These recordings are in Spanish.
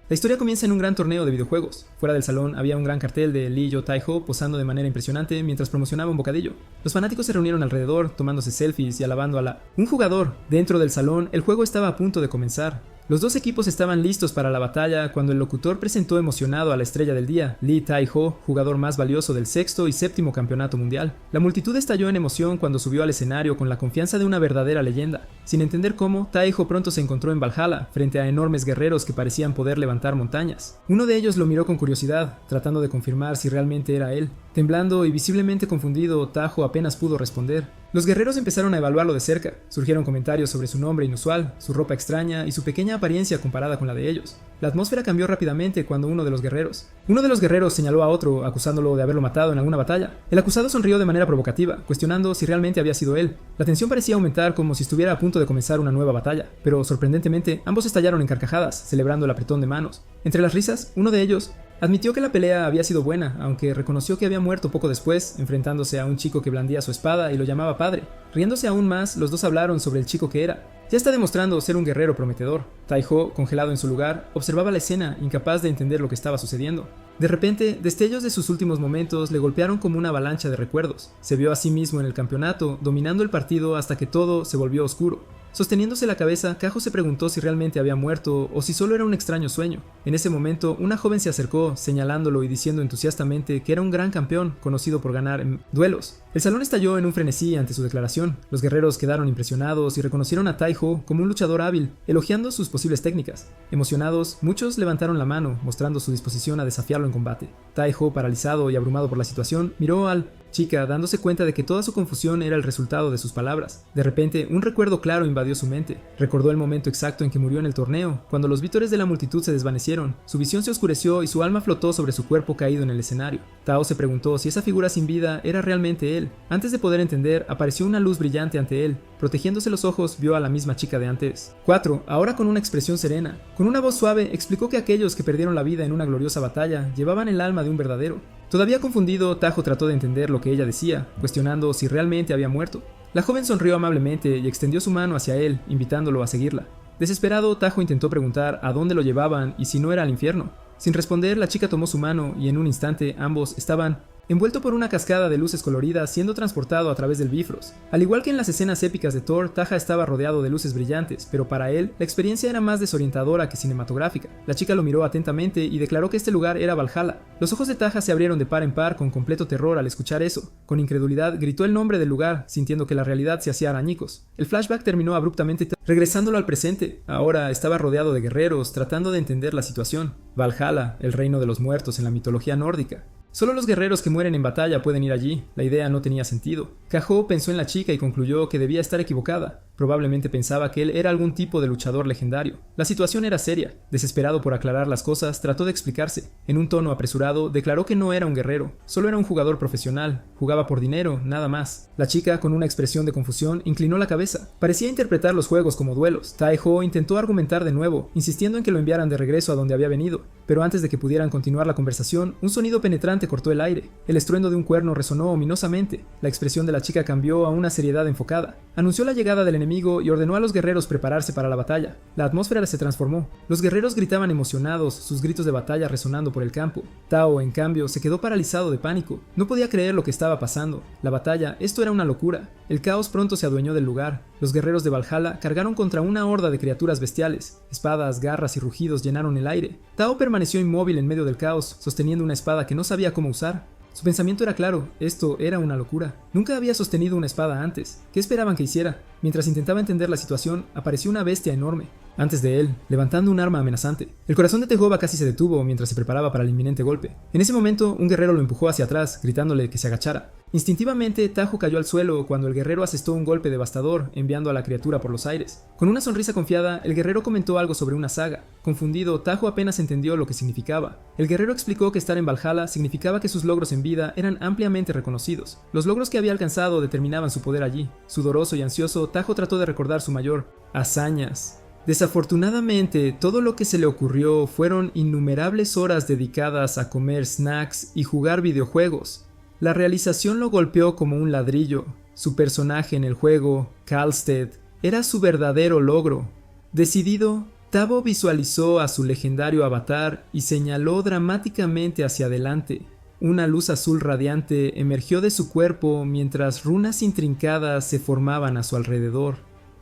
La historia comienza en un gran torneo de videojuegos. Fuera del salón había un gran cartel de Lee Yo Tai-ho posando de manera impresionante mientras promocionaba un bocadillo. Los fanáticos se reunieron alrededor, tomándose selfies y alabando a un jugador. Dentro del salón, el juego estaba a punto de comenzar. Los dos equipos estaban listos para la batalla cuando el locutor presentó emocionado a la estrella del día, Lee Tai-ho, jugador más valioso del sexto y séptimo campeonato mundial. La multitud estalló en emoción cuando subió al escenario con la confianza de una verdadera leyenda. Sin entender cómo, Tai-ho pronto se encontró en Valhalla, frente a enormes guerreros que parecían poder levantar montañas. Uno de ellos lo miró con curiosidad, tratando de confirmar si realmente era él. Temblando y visiblemente confundido, Tajo apenas pudo responder. Los guerreros empezaron a evaluarlo de cerca. Surgieron comentarios sobre su nombre inusual, su ropa extraña y su pequeña apariencia comparada con la de ellos. La atmósfera cambió rápidamente cuando uno de los guerreros señaló a otro, acusándolo de haberlo matado en alguna batalla. El acusado sonrió de manera provocativa, cuestionando si realmente había sido él. La tensión parecía aumentar como si estuviera a punto de comenzar una nueva batalla, pero sorprendentemente ambos estallaron en carcajadas, celebrando el apretón de manos. Entre las risas, uno de ellos admitió que la pelea había sido buena, aunque reconoció que había muerto poco después, enfrentándose a un chico que blandía su espada y lo llamaba padre. Riéndose aún más, los dos hablaron sobre el chico que era. Ya está demostrando ser un guerrero prometedor. Tai-ho, congelado en su lugar, observaba la escena, incapaz de entender lo que estaba sucediendo. De repente, destellos de sus últimos momentos le golpearon como una avalancha de recuerdos. Se vio a sí mismo en el campeonato, dominando el partido hasta que todo se volvió oscuro. Sosteniéndose la cabeza, Kajo se preguntó si realmente había muerto o si solo era un extraño sueño. En ese momento, una joven se acercó, señalándolo y diciendo entusiastamente que era un gran campeón, conocido por ganar en duelos. El salón estalló en un frenesí ante su declaración. Los guerreros quedaron impresionados y reconocieron a Tai-ho como un luchador hábil, elogiando sus posibles técnicas. Emocionados, muchos levantaron la mano, mostrando su disposición a desafiarlo en combate. Tai-ho, paralizado y abrumado por la situación, miró al chica, dándose cuenta de que toda su confusión era el resultado de sus palabras. De repente, un recuerdo claro invadió su mente. Recordó el momento exacto en que murió en el torneo, cuando los vítores de la multitud se desvanecieron, su visión se oscureció y su alma flotó sobre su cuerpo caído en el escenario. Tao se preguntó si esa figura sin vida era realmente él. Antes de poder entender, apareció una luz brillante ante él. Protegiéndose los ojos, vio a la misma chica de antes. 4. Ahora con una expresión serena. Con una voz suave, explicó que aquellos que perdieron la vida en una gloriosa batalla llevaban el alma de un verdadero. Todavía confundido, Tajo trató de entender lo que ella decía, cuestionando si realmente había muerto. La joven sonrió amablemente y extendió su mano hacia él, invitándolo a seguirla. Desesperado, Tajo intentó preguntar a dónde lo llevaban y si no era al infierno. Sin responder, la chica tomó su mano y en un instante ambos estaban envuelto por una cascada de luces coloridas, siendo transportado a través del Bifrost. Al igual que en las escenas épicas de Thor, Taja estaba rodeado de luces brillantes, pero para él, la experiencia era más desorientadora que cinematográfica. La chica lo miró atentamente y declaró que este lugar era Valhalla. Los ojos de Taja se abrieron de par en par con completo terror al escuchar eso. Con incredulidad, gritó el nombre del lugar, sintiendo que la realidad se hacía añicos. El flashback terminó abruptamente, regresándolo al presente. Ahora estaba rodeado de guerreros, tratando de entender la situación. Valhalla, el reino de los muertos en la mitología nórdica. Solo los guerreros que mueren en batalla pueden ir allí. La idea no tenía sentido. Kajo pensó en la chica y concluyó que debía estar equivocada. Probablemente pensaba que él era algún tipo de luchador legendario. La situación era seria. Desesperado por aclarar las cosas, trató de explicarse. En un tono apresurado, declaró que no era un guerrero, solo era un jugador profesional. Jugaba por dinero, nada más. La chica, con una expresión de confusión, inclinó la cabeza. Parecía interpretar los juegos como duelos. Tai-ho intentó argumentar de nuevo, insistiendo en que lo enviaran de regreso a donde había venido. Pero antes de que pudieran continuar la conversación, un sonido penetrante cortó el aire. El estruendo de un cuerno resonó ominosamente. La expresión de la chica cambió a una seriedad enfocada. Anunció la llegada del enemigo y ordenó a los guerreros prepararse para la batalla. La atmósfera se transformó. Los guerreros gritaban emocionados, sus gritos de batalla resonando por el campo. Tao, en cambio, se quedó paralizado de pánico. No podía creer lo que estaba pasando. La batalla, esto era una locura. El caos pronto se adueñó del lugar. Los guerreros de Valhalla cargaron contra una horda de criaturas bestiales. Espadas, garras y rugidos llenaron el aire. Tao permaneció inmóvil en medio del caos, sosteniendo una espada que no sabía cómo usar. Su pensamiento era claro, esto era una locura. Nunca había sostenido una espada antes. ¿Qué esperaban que hiciera? Mientras intentaba entender la situación, apareció una bestia enorme antes de él, levantando un arma amenazante. El corazón de Tejoba casi se detuvo mientras se preparaba para el inminente golpe. En ese momento, un guerrero lo empujó hacia atrás, gritándole que se agachara. Instintivamente, Tajo cayó al suelo cuando el guerrero asestó un golpe devastador, enviando a la criatura por los aires. Con una sonrisa confiada, el guerrero comentó algo sobre una saga. Confundido, Tajo apenas entendió lo que significaba. El guerrero explicó que estar en Valhalla significaba que sus logros en vida eran ampliamente reconocidos. Los logros que había alcanzado determinaban su poder allí. Sudoroso y ansioso, Tajo trató de recordar su mayor hazañas. Desafortunadamente, todo lo que se le ocurrió fueron innumerables horas dedicadas a comer snacks y jugar videojuegos. La realización lo golpeó como un ladrillo. Su personaje en el juego, Kalstead, era su verdadero logro. Decidido, Tabo visualizó a su legendario avatar y señaló dramáticamente hacia adelante. Una luz azul radiante emergió de su cuerpo mientras runas intrincadas se formaban a su alrededor.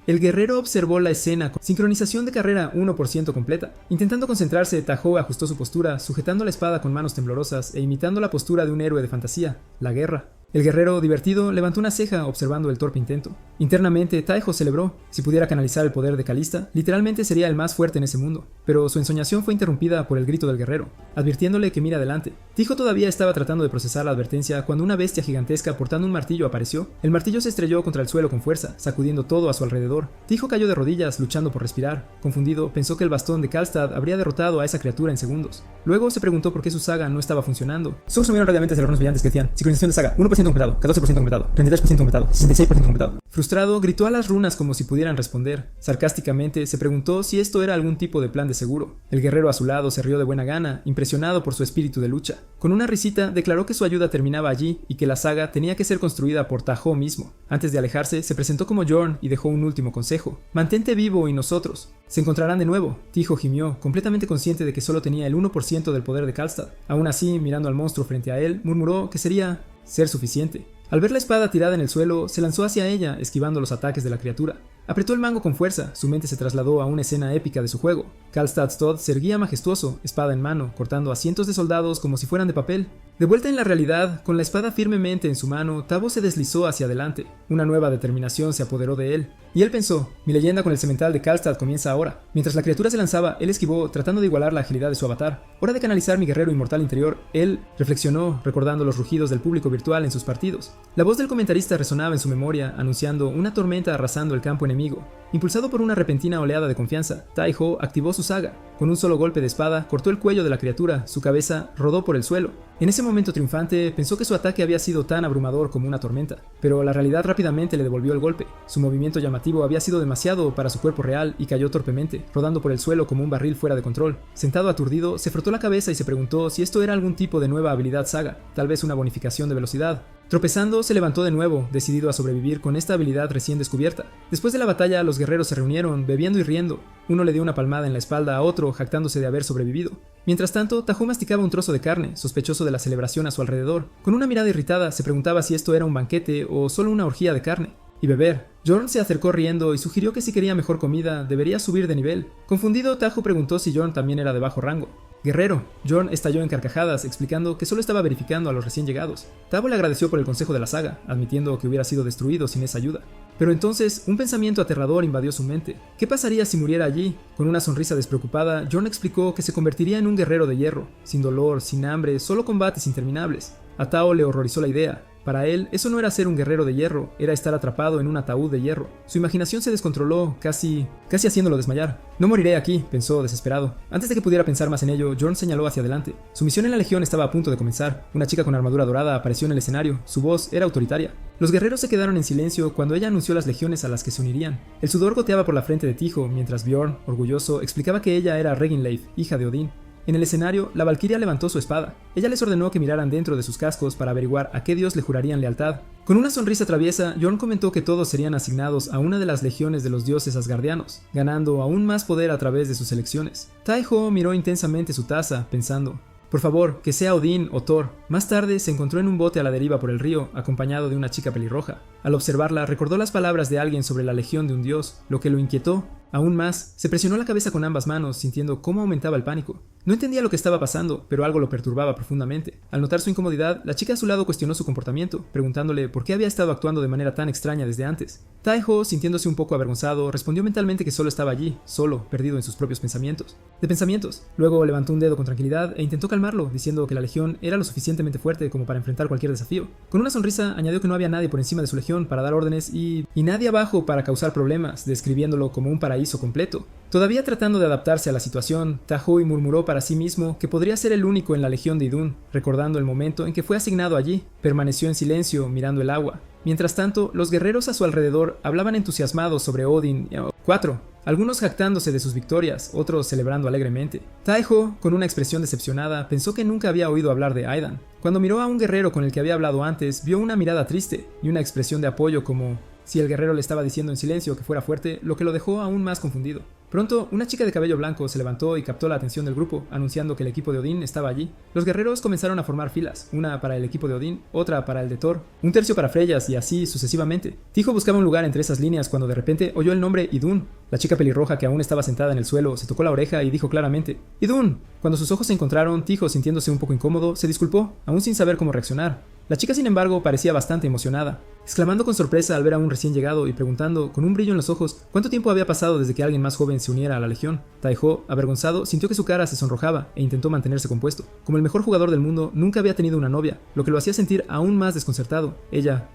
El guerrero observó la escena con sincronización de carrera 1% completa. Intentando concentrarse, Tahoe ajustó su postura, sujetando la espada con manos temblorosas e imitando la postura de un héroe de fantasía, la guerra. El guerrero, divertido, levantó una ceja observando el torpe intento. Internamente, Taejo celebró. Si pudiera canalizar el poder de Calista, literalmente sería el más fuerte en ese mundo. Pero su ensoñación fue interrumpida por el grito del guerrero, advirtiéndole que mire adelante. Tijo todavía estaba tratando de procesar la advertencia cuando una bestia gigantesca portando un martillo apareció. El martillo se estrelló contra el suelo con fuerza, sacudiendo todo a su alrededor. Tijo cayó de rodillas, luchando por respirar. Confundido, pensó que el bastón de Kalstad habría derrotado a esa criatura en segundos. Luego se preguntó por qué su saga no estaba funcionando. Sus ojos se movieron rápidamente hacia los runos brillantes que decían: sincronización de saga, 1% completado, 14% completado, 33% completado, 66% completado. Frustrado, gritó a las runas como si pudieran responder. Sarcásticamente, se preguntó si esto era algún tipo de plan de seguro. El guerrero a su lado se rió de buena gana, impresionado por su espíritu de lucha. Con una risita, declaró que su ayuda terminaba allí y que la saga tenía que ser construida por Tahoe mismo. Antes de alejarse, se presentó como Jorn y dejó un último consejo: mantente vivo y nosotros se encontrarán de nuevo. Tijo gimió, completamente consciente de que solo tenía el 1% del poder de Kalstad. Aún así, mirando al monstruo frente a él, murmuró que sería ser suficiente. Al ver la espada tirada en el suelo, se lanzó hacia ella, esquivando los ataques de la criatura. Apretó el mango con fuerza, su mente se trasladó a una escena épica de su juego. Kalstad's Todd se erguía majestuoso, espada en mano, cortando a cientos de soldados como si fueran de papel. De vuelta en la realidad, con la espada firmemente en su mano, Tabo se deslizó hacia adelante. Una nueva determinación se apoderó de él. Y él pensó: mi leyenda con el cemental de Kalstad comienza ahora. Mientras la criatura se lanzaba, él esquivó, tratando de igualar la agilidad de su avatar. Hora de canalizar mi guerrero inmortal interior. Él reflexionó, recordando los rugidos del público virtual en sus partidos. La voz del comentarista resonaba en su memoria, anunciando una tormenta arrasando el campo enemigo. Impulsado por una repentina oleada de confianza, Taejo activó su saga. Con un solo golpe de espada, cortó el cuello de la criatura, su cabeza rodó por el suelo. En ese momento triunfante, pensó que su ataque había sido tan abrumador como una tormenta, pero la realidad rápidamente le devolvió el golpe. Su movimiento llamativo había sido demasiado para su cuerpo real y cayó torpemente, rodando por el suelo como un barril fuera de control. Sentado aturdido, se frotó la cabeza y se preguntó si esto era algún tipo de nueva habilidad saga, tal vez una bonificación de velocidad. Tropezando, se levantó de nuevo, decidido a sobrevivir con esta habilidad recién descubierta. Después de la batalla, los guerreros se reunieron, bebiendo y riendo. Uno le dio una palmada en la espalda a otro, jactándose de haber sobrevivido. Mientras tanto, Tahoe masticaba un trozo de carne, sospechoso de la celebración a su alrededor. Con una mirada irritada, se preguntaba si esto era un banquete o solo una orgía de carne. Y beber. Jorn se acercó riendo y sugirió que si quería mejor comida, debería subir de nivel. Confundido, Tahoe preguntó si Jorn también era de bajo rango. Guerrero. Jorn estalló en carcajadas, explicando que solo estaba verificando a los recién llegados. Tabo le agradeció por el consejo de la saga, admitiendo que hubiera sido destruido sin esa ayuda. Pero entonces, un pensamiento aterrador invadió su mente. ¿Qué pasaría si muriera allí? Con una sonrisa despreocupada, Jorn explicó que se convertiría en un guerrero de hierro, sin dolor, sin hambre, solo combates interminables. A Tao le horrorizó la idea. Para él, eso no era ser un guerrero de hierro, era estar atrapado en un ataúd de hierro. Su imaginación se descontroló, casi haciéndolo desmayar. No moriré aquí, pensó desesperado. Antes de que pudiera pensar más en ello, Jorn señaló hacia adelante. Su misión en la legión estaba a punto de comenzar. Una chica con armadura dorada apareció en el escenario. Su voz era autoritaria. Los guerreros se quedaron en silencio cuando ella anunció las legiones a las que se unirían. El sudor goteaba por la frente de Tijo, mientras Bjorn, orgulloso, explicaba que ella era Reginleif, hija de Odín. En el escenario, la valquiria levantó su espada. Ella les ordenó que miraran dentro de sus cascos para averiguar a qué dios le jurarían lealtad. Con una sonrisa traviesa, Jorn comentó que todos serían asignados a una de las legiones de los dioses asgardianos, ganando aún más poder a través de sus elecciones. Taejo miró intensamente su taza, pensando: por favor, que sea Odín o Thor. Más tarde se encontró en un bote a la deriva por el río, acompañado de una chica pelirroja. Al observarla, recordó las palabras de alguien sobre la legión de un dios, lo que lo inquietó. Aún más, se presionó la cabeza con ambas manos, sintiendo cómo aumentaba el pánico. No entendía lo que estaba pasando, pero algo lo perturbaba profundamente. Al notar su incomodidad, la chica a su lado cuestionó su comportamiento, preguntándole por qué había estado actuando de manera tan extraña desde antes. Taeho, sintiéndose un poco avergonzado, respondió mentalmente que solo estaba allí, solo, perdido en sus propios pensamientos. De pensamientos. Luego levantó un dedo con tranquilidad e intentó calmarlo, diciendo que la legión era lo suficientemente fuerte como para enfrentar cualquier desafío. Con una sonrisa, añadió que no había nadie por encima de su legión para dar órdenes y nadie abajo para causar problemas, describiéndolo como un paraíso completo. Todavía tratando de adaptarse a la situación, Tahoe murmuró para sí mismo que podría ser el único en la legión de Idun, recordando el momento en que fue asignado allí. Permaneció en silencio, mirando el agua. Mientras tanto, los guerreros a su alrededor hablaban entusiasmados sobre Odin. 4. Algunos jactándose de sus victorias, otros celebrando alegremente. Taeho, con una expresión decepcionada, pensó que nunca había oído hablar de Aidan. Cuando miró a un guerrero con el que había hablado antes, vio una mirada triste y una expresión de apoyo como si el guerrero le estaba diciendo en silencio que fuera fuerte, lo que lo dejó aún más confundido. Pronto, una chica de cabello blanco se levantó y captó la atención del grupo, anunciando que el equipo de Odín estaba allí. Los guerreros comenzaron a formar filas, una para el equipo de Odín, otra para el de Thor, un tercio para Freyas y así sucesivamente. Tycho buscaba un lugar entre esas líneas cuando de repente oyó el nombre Idun. La chica pelirroja que aún estaba sentada en el suelo se tocó la oreja y dijo claramente «¡Idun!». Cuando sus ojos se encontraron, Tycho, sintiéndose un poco incómodo, se disculpó, aún sin saber cómo reaccionar. La chica, sin embargo, parecía bastante emocionada, exclamando con sorpresa al ver a un recién llegado y preguntando, con un brillo en los ojos, cuánto tiempo había pasado desde que alguien más joven se uniera a la legión. Tycho, avergonzado, sintió que su cara se sonrojaba e intentó mantenerse compuesto. Como el mejor jugador del mundo, nunca había tenido una novia, lo que lo hacía sentir aún más desconcertado. Ella,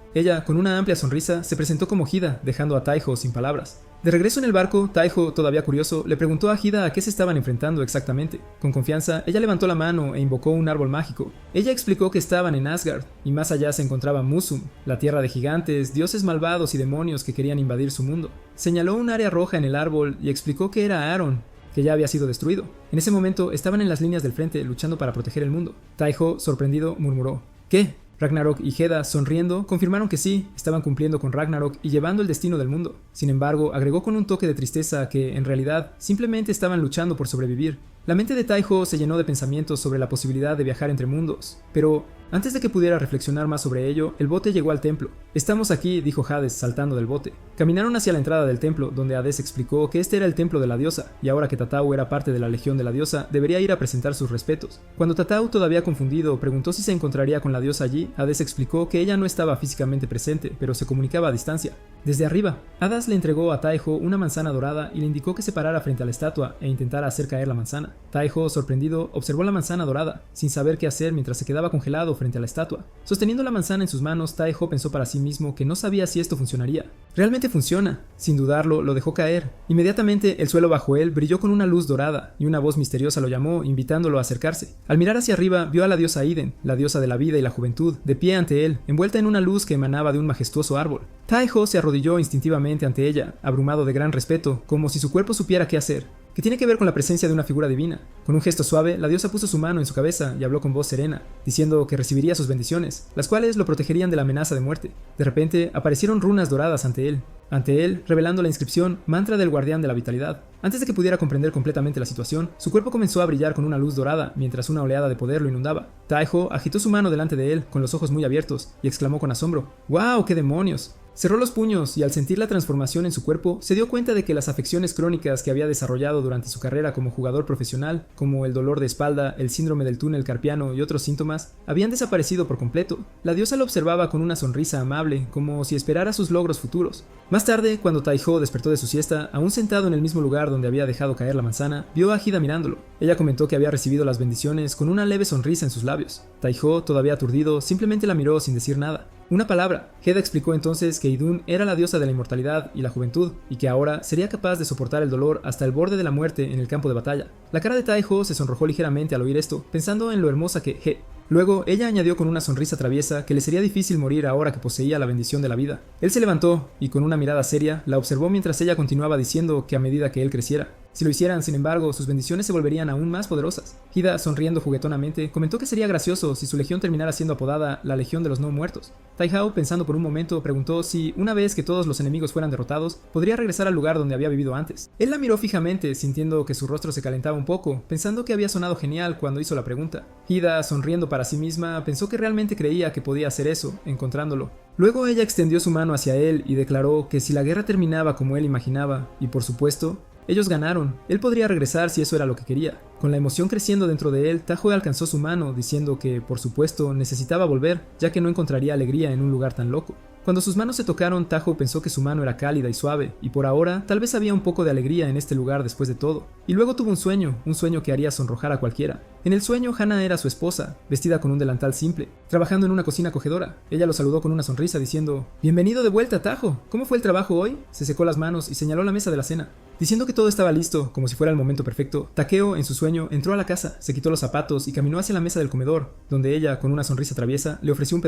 con una amplia sonrisa, se presentó como Hida, dejando a Tycho sin palabras. De regreso en el barco, Tycho, todavía curioso, le preguntó a Hida a qué se estaban enfrentando exactamente. Con confianza, ella levantó la mano e invocó un árbol mágico. Ella explicó que estaban en Asgard, y más allá se encontraba Musum, la tierra de gigantes, dioses malvados y demonios que querían invadir su mundo. Señaló un área roja en el árbol y explicó que era Aaron, que ya había sido destruido. En ese momento estaban en las líneas del frente luchando para proteger el mundo. Tycho, sorprendido, murmuró: ¿qué? Ragnarok y Heda, sonriendo, confirmaron que sí, estaban cumpliendo con Ragnarok y llevando el destino del mundo. Sin embargo, agregó con un toque de tristeza que, en realidad, simplemente estaban luchando por sobrevivir. La mente de Tycho se llenó de pensamientos sobre la posibilidad de viajar entre mundos, pero antes de que pudiera reflexionar más sobre ello, el bote llegó al templo. «Estamos aquí», dijo Hades, saltando del bote. Caminaron hacia la entrada del templo, donde Hades explicó que este era el templo de la diosa, y ahora que Tatau era parte de la legión de la diosa, debería ir a presentar sus respetos. Cuando Tatau, todavía confundido, preguntó si se encontraría con la diosa allí, Hades explicó que ella no estaba físicamente presente, pero se comunicaba a distancia. Desde arriba, Hades le entregó a Tycho una manzana dorada y le indicó que se parara frente a la estatua e intentara hacer caer la manzana. Tycho, sorprendido, observó la manzana dorada, sin saber qué hacer mientras se quedaba congelado frente a la estatua. Sosteniendo la manzana en sus manos, Tycho pensó para sí mismo que no sabía si esto funcionaría. Realmente funciona. Sin dudarlo, lo dejó caer. Inmediatamente, el suelo bajo él brilló con una luz dorada, y una voz misteriosa lo llamó, invitándolo a acercarse. Al mirar hacia arriba, vio a la diosa Iden, la diosa de la vida y la juventud, de pie ante él, envuelta en una luz que emanaba de un majestuoso árbol. Tycho se arrodilló instintivamente ante ella, abrumado de gran respeto, como si su cuerpo supiera qué hacer. Que tiene que ver con la presencia de una figura divina. Con un gesto suave, la diosa puso su mano en su cabeza y habló con voz serena, diciendo que recibiría sus bendiciones, las cuales lo protegerían de la amenaza de muerte. De repente, aparecieron runas doradas ante él, revelando la inscripción Mantra del Guardián de la Vitalidad. Antes de que pudiera comprender completamente la situación, su cuerpo comenzó a brillar con una luz dorada, mientras una oleada de poder lo inundaba. Tycho agitó su mano delante de él, con los ojos muy abiertos, y exclamó con asombro: ¡Wow! ¡Qué demonios! Cerró los puños y al sentir la transformación en su cuerpo, se dio cuenta de que las afecciones crónicas que había desarrollado durante su carrera como jugador profesional, como el dolor de espalda, el síndrome del túnel carpiano y otros síntomas, habían desaparecido por completo. La diosa lo observaba con una sonrisa amable, como si esperara sus logros futuros. Más tarde, cuando Tycho despertó de su siesta, aún sentado en el mismo lugar donde había dejado caer la manzana, vio a Hida mirándolo. Ella comentó que había recibido las bendiciones con una leve sonrisa en sus labios. Tycho, todavía aturdido, simplemente la miró sin decir nada. Una palabra. Heda explicó entonces que Idun era la diosa de la inmortalidad y la juventud, y que ahora sería capaz de soportar el dolor hasta el borde de la muerte en el campo de batalla. La cara de Tycho se sonrojó ligeramente al oír esto, pensando en lo hermosa que Luego, ella añadió con una sonrisa traviesa que le sería difícil morir ahora que poseía la bendición de la vida. Él se levantó y con una mirada seria la observó mientras ella continuaba diciendo que a medida que él creciera. Si lo hicieran, sin embargo, sus bendiciones se volverían aún más poderosas. Hida, sonriendo juguetonamente, comentó que sería gracioso si su legión terminara siendo apodada la Legión de los No Muertos. Tycho, pensando por un momento, preguntó si, una vez que todos los enemigos fueran derrotados, podría regresar al lugar donde había vivido antes. Él la miró fijamente, sintiendo que su rostro se calentaba un poco, pensando que había sonado genial cuando hizo la pregunta. Hida, sonriendo para sí misma, pensó que realmente creía que podía hacer eso, encontrándolo. Luego ella extendió su mano hacia él y declaró que si la guerra terminaba como él imaginaba, y por supuesto, ellos ganaron. Él podría regresar si eso era lo que quería. Con la emoción creciendo dentro de él, Tycho alcanzó su mano, diciendo que, por supuesto, necesitaba volver, ya que no encontraría alegría en un lugar tan loco. Cuando sus manos se tocaron, Tycho pensó que su mano era cálida y suave, y por ahora, tal vez había un poco de alegría en este lugar después de todo. Y luego tuvo un sueño que haría sonrojar a cualquiera. En el sueño, Hannah era su esposa, vestida con un delantal simple, trabajando en una cocina acogedora. Ella lo saludó con una sonrisa, diciendo: «Bienvenido de vuelta, Tycho. ¿Cómo fue el trabajo hoy?». Se secó las manos y señaló la mesa de la cena. Diciendo que todo estaba listo, como si fuera el momento perfecto, Takeo, en su sueño, entró a la casa, se quitó los zapatos y caminó hacia la mesa del comedor, donde ella, con una sonrisa traviesa, le ofreció un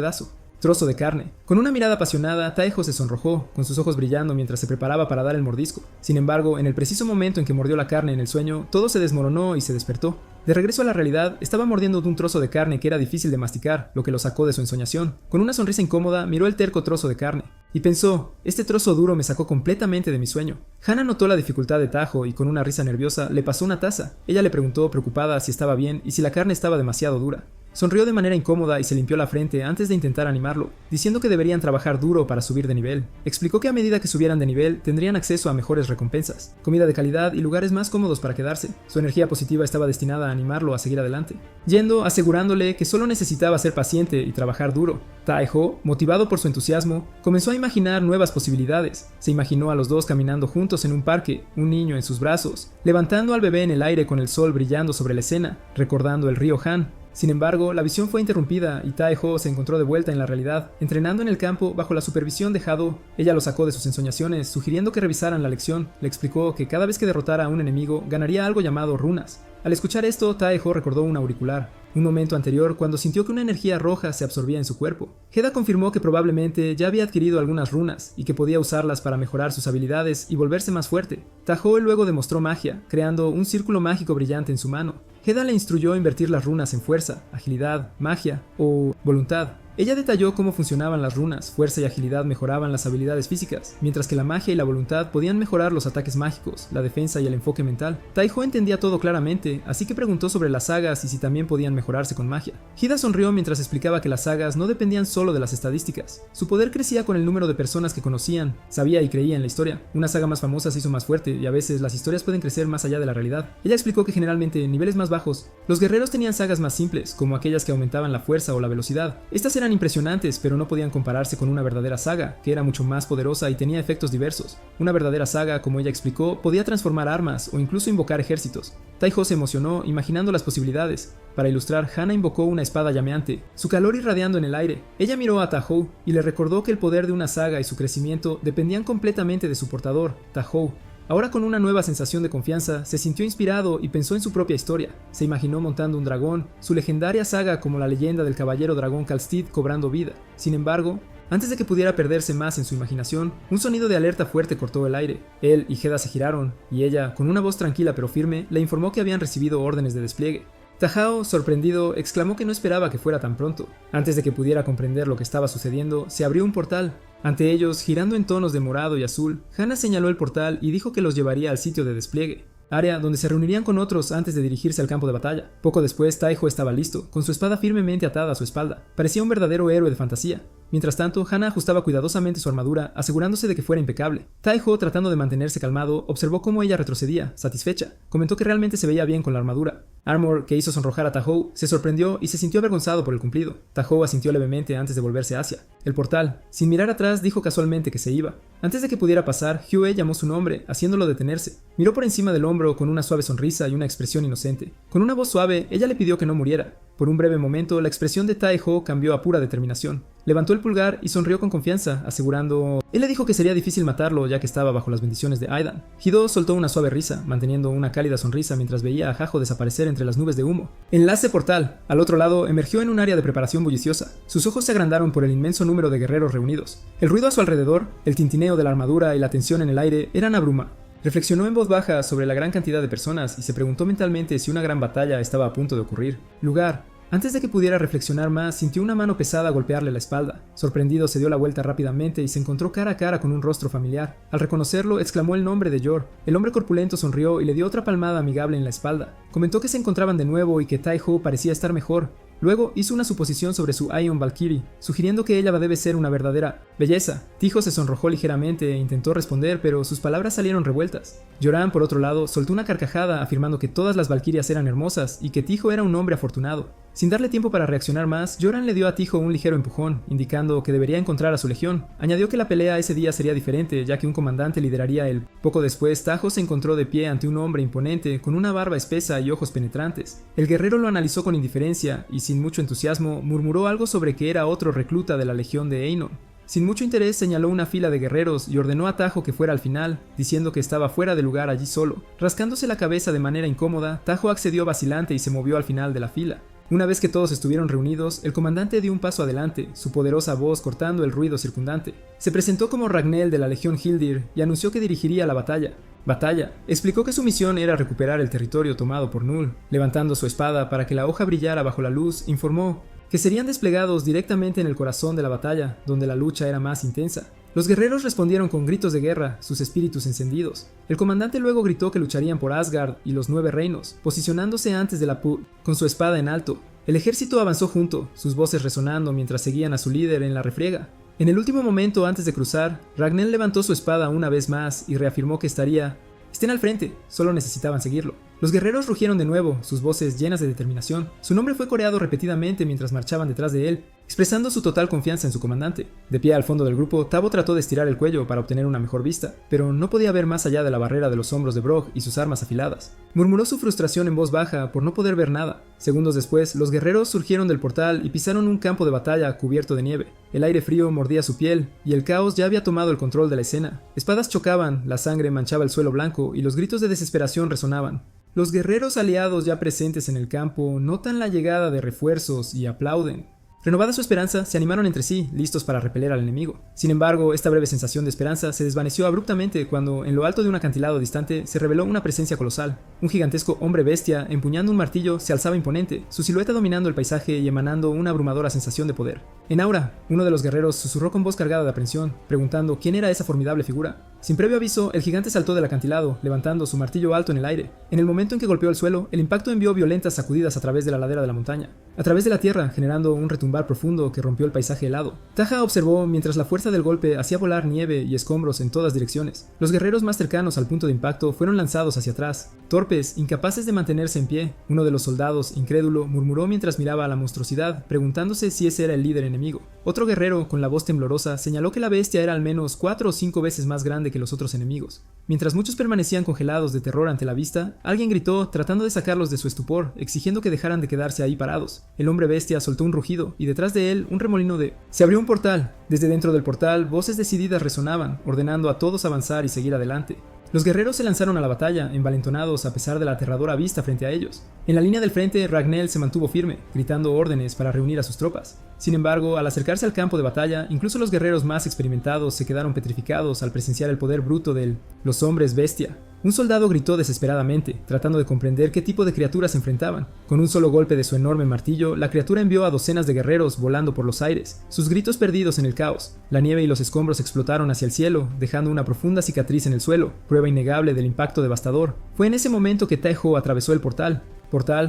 trozo de carne. Con una mirada apasionada, Tycho se sonrojó, con sus ojos brillando mientras se preparaba para dar el mordisco. Sin embargo, en el preciso momento en que mordió la carne en el sueño, todo se desmoronó y se despertó. De regreso a la realidad, estaba mordiendo un trozo de carne que era difícil de masticar, lo que lo sacó de su ensoñación. Con una sonrisa incómoda, miró el terco trozo de carne y pensó, este trozo duro me sacó completamente de mi sueño. Hana notó la dificultad de Tajo y con una risa nerviosa le pasó una taza. Ella le preguntó preocupada si estaba bien y si la carne estaba demasiado dura. Sonrió de manera incómoda y se limpió la frente antes de intentar animarlo, diciendo que deberían trabajar duro para subir de nivel. Explicó que a medida que subieran de nivel tendrían acceso a mejores recompensas, comida de calidad y lugares más cómodos para quedarse. Su energía positiva estaba destinada a animarlo a seguir adelante, yendo asegurándole que solo necesitaba ser paciente y trabajar duro. Taeho, motivado por su entusiasmo, comenzó a imaginar nuevas posibilidades. Se imaginó a los dos caminando juntos en un parque, un niño en sus brazos, levantando al bebé en el aire con el sol brillando sobre la escena, recordando el río Han. Sin embargo, la visión fue interrumpida y Taeho se encontró de vuelta en la realidad, entrenando en el campo bajo la supervisión de Hado. Ella lo sacó de sus ensoñaciones, sugiriendo que revisaran la lección. Le explicó que cada vez que derrotara a un enemigo, ganaría algo llamado runas. Al escuchar esto, Taeho recordó un auricular, un momento anterior cuando sintió que una energía roja se absorbía en su cuerpo. Heda confirmó que probablemente ya había adquirido algunas runas y que podía usarlas para mejorar sus habilidades y volverse más fuerte. Taeho luego demostró magia, creando un círculo mágico brillante en su mano. Heda le instruyó a invertir las runas en fuerza, agilidad, magia o voluntad. Ella detalló cómo funcionaban las runas. Fuerza y agilidad mejoraban las habilidades físicas, mientras que la magia y la voluntad podían mejorar los ataques mágicos, la defensa y el enfoque mental. Taeho entendía todo claramente, así que preguntó sobre las sagas y si también podían mejorarse con magia. Hida sonrió mientras explicaba que las sagas no dependían solo de las estadísticas. Su poder crecía con el número de personas que conocían, sabía y creía en la historia. Una saga más famosa se hizo más fuerte y a veces las historias pueden crecer más allá de la realidad. Ella explicó que generalmente en niveles más bajos, los guerreros tenían sagas más simples, como aquellas que aumentaban la fuerza o la velocidad. Estas eran impresionantes, pero no podían compararse con una verdadera saga, que era mucho más poderosa y tenía efectos diversos. Una verdadera saga, como ella explicó, podía transformar armas o incluso invocar ejércitos. Taeho se emocionó, imaginando las posibilidades. Para ilustrar, Hana invocó una espada llameante, su calor irradiando en el aire. Ella miró a Taeho y le recordó que el poder de una saga y su crecimiento dependían completamente de su portador, Taeho. Ahora con una nueva sensación de confianza, se sintió inspirado y pensó en su propia historia. Se imaginó montando un dragón, su legendaria saga como la leyenda del caballero dragón Kalsteed cobrando vida. Sin embargo, antes de que pudiera perderse más en su imaginación, un sonido de alerta fuerte cortó el aire. Él y Heda se giraron, y ella, con una voz tranquila pero firme, le informó que habían recibido órdenes de despliegue. Taeho, sorprendido, exclamó que no esperaba que fuera tan pronto. Antes de que pudiera comprender lo que estaba sucediendo, se abrió un portal. Ante ellos, girando en tonos de morado y azul, Hana señaló el portal y dijo que los llevaría al sitio de despliegue, área donde se reunirían con otros antes de dirigirse al campo de batalla. Poco después, Taeho estaba listo, con su espada firmemente atada a su espalda. Parecía un verdadero héroe de fantasía. Mientras tanto, Hana ajustaba cuidadosamente su armadura, asegurándose de que fuera impecable. Taeho, tratando de mantenerse calmado, observó cómo ella retrocedía, satisfecha. Comentó que realmente se veía bien con la armadura. Armor, que hizo sonrojar a Taeho, se sorprendió y se sintió avergonzado por el cumplido. Taeho asintió levemente antes de volverse hacia el portal. Sin mirar atrás, dijo casualmente que se iba. Antes de que pudiera pasar, Hue llamó su nombre, haciéndolo detenerse. Miró por encima del hombro con una suave sonrisa y una expresión inocente. Con una voz suave, ella le pidió que no muriera. Por un breve momento, la expresión de Taeho cambió a pura determinación. Levantó el pulgar y sonrió con confianza, asegurando... Él le dijo que sería difícil matarlo ya que estaba bajo las bendiciones de Aidan. Hido soltó una suave risa, manteniendo una cálida sonrisa mientras veía a Hajo desaparecer entre las nubes de humo. Enlace portal. Al otro lado, emergió en un área de preparación bulliciosa. Sus ojos se agrandaron por el inmenso número de guerreros reunidos. El ruido a su alrededor, el tintineo de la armadura y la tensión en el aire eran abruma. Reflexionó en voz baja sobre la gran cantidad de personas y se preguntó mentalmente si una gran batalla estaba a punto de ocurrir. Lugar. Antes de que pudiera reflexionar más, sintió una mano pesada golpearle la espalda. Sorprendido, se dio la vuelta rápidamente y se encontró cara a cara con un rostro familiar. Al reconocerlo, exclamó el nombre de Yor. El hombre corpulento sonrió y le dio otra palmada amigable en la espalda. Comentó que se encontraban de nuevo y que Taeho parecía estar mejor. Luego hizo una suposición sobre su Ion Valkyrie, sugiriendo que ella debe ser una verdadera belleza. Tijo se sonrojó ligeramente e intentó responder, pero sus palabras salieron revueltas. Yoran, por otro lado, soltó una carcajada afirmando que todas las Valkyrias eran hermosas y que Tijo era un hombre afortunado. Sin darle tiempo para reaccionar más, Yoran le dio a Tijo un ligero empujón, indicando que debería encontrar a su legión. Añadió que la pelea ese día sería diferente, ya que un comandante lideraría él. Poco después, Tajo se encontró de pie ante un hombre imponente, con una barba espesa y ojos penetrantes. El guerrero lo analizó con indiferencia, y sin mucho entusiasmo, murmuró algo sobre que era otro recluta de la legión de Einon. Sin mucho interés señaló una fila de guerreros y ordenó a Tajo que fuera al final, diciendo que estaba fuera de lugar allí solo. Rascándose la cabeza de manera incómoda, Tajo accedió vacilante y se movió al final de la fila. Una vez que todos estuvieron reunidos, el comandante dio un paso adelante, su poderosa voz cortando el ruido circundante. Se presentó como Ragnell de la Legión Hildir y anunció que dirigiría la batalla. Explicó que su misión era recuperar el territorio tomado por Null. Levantando su espada para que la hoja brillara bajo la luz, informó que serían desplegados directamente en el corazón de la batalla, donde la lucha era más intensa. Los guerreros respondieron con gritos de guerra, sus espíritus encendidos. El comandante luego gritó que lucharían por Asgard y los 9 reinos, posicionándose antes de la con su espada en alto. El ejército avanzó junto, sus voces resonando mientras seguían a su líder en la refriega. En el último momento antes de cruzar, Ragnell levantó su espada una vez más y reafirmó que estén al frente, solo necesitaban seguirlo. Los guerreros rugieron de nuevo, sus voces llenas de determinación. Su nombre fue coreado repetidamente mientras marchaban detrás de él, expresando su total confianza en su comandante. De pie al fondo del grupo, Tavo trató de estirar el cuello para obtener una mejor vista, pero no podía ver más allá de la barrera de los hombros de Brog y sus armas afiladas. Murmuró su frustración en voz baja por no poder ver nada. Segundos después, los guerreros surgieron del portal y pisaron un campo de batalla cubierto de nieve. El aire frío mordía su piel, y el caos ya había tomado el control de la escena. Espadas chocaban, la sangre manchaba el suelo blanco y los gritos de desesperación resonaban. Los guerreros aliados ya presentes en el campo notan la llegada de refuerzos y aplauden. Renovada su esperanza, se animaron entre sí, listos para repeler al enemigo. Sin embargo, esta breve sensación de esperanza se desvaneció abruptamente cuando, en lo alto de un acantilado distante, se reveló una presencia colosal. Un gigantesco hombre bestia, empuñando un martillo, se alzaba imponente, su silueta dominando el paisaje y emanando una abrumadora sensación de poder. En Aura, uno de los guerreros susurró con voz cargada de aprensión, preguntando quién era esa formidable figura. Sin previo aviso, el gigante saltó del acantilado, levantando su martillo alto en el aire. En el momento en que golpeó el suelo, el impacto envió violentas sacudidas a través de la ladera de la montaña, a través de la tierra, generando un retumbar profundo que rompió el paisaje helado. Taja observó mientras la fuerza del golpe hacía volar nieve y escombros en todas direcciones. Los guerreros más cercanos al punto de impacto fueron lanzados hacia atrás, torpes, incapaces de mantenerse en pie. Uno de los soldados, incrédulo, murmuró mientras miraba a la monstruosidad, preguntándose si ese era el líder enemigo. Otro guerrero, con la voz temblorosa, señaló que la bestia era al menos 4 o 5 veces más grande que los otros enemigos. Mientras muchos permanecían congelados de terror ante la vista, alguien gritó, tratando de sacarlos de su estupor, exigiendo que dejaran de quedarse ahí parados. El hombre bestia soltó un rugido, y detrás de él, un remolino de... Se abrió un portal. Desde dentro del portal, voces decididas resonaban, ordenando a todos avanzar y seguir adelante. Los guerreros se lanzaron a la batalla, envalentonados a pesar de la aterradora vista frente a ellos. En la línea del frente, Ragnell se mantuvo firme, gritando órdenes para reunir a sus tropas. Sin embargo, al acercarse al campo de batalla, incluso los guerreros más experimentados se quedaron petrificados al presenciar el poder bruto de los hombres bestia. Un soldado gritó desesperadamente, tratando de comprender qué tipo de criaturas se enfrentaban. Con un solo golpe de su enorme martillo, la criatura envió a docenas de guerreros volando por los aires, sus gritos perdidos en el caos. La nieve y los escombros explotaron hacia el cielo, dejando una profunda cicatriz en el suelo, prueba innegable del impacto devastador. Fue en ese momento que Taeho atravesó el portal.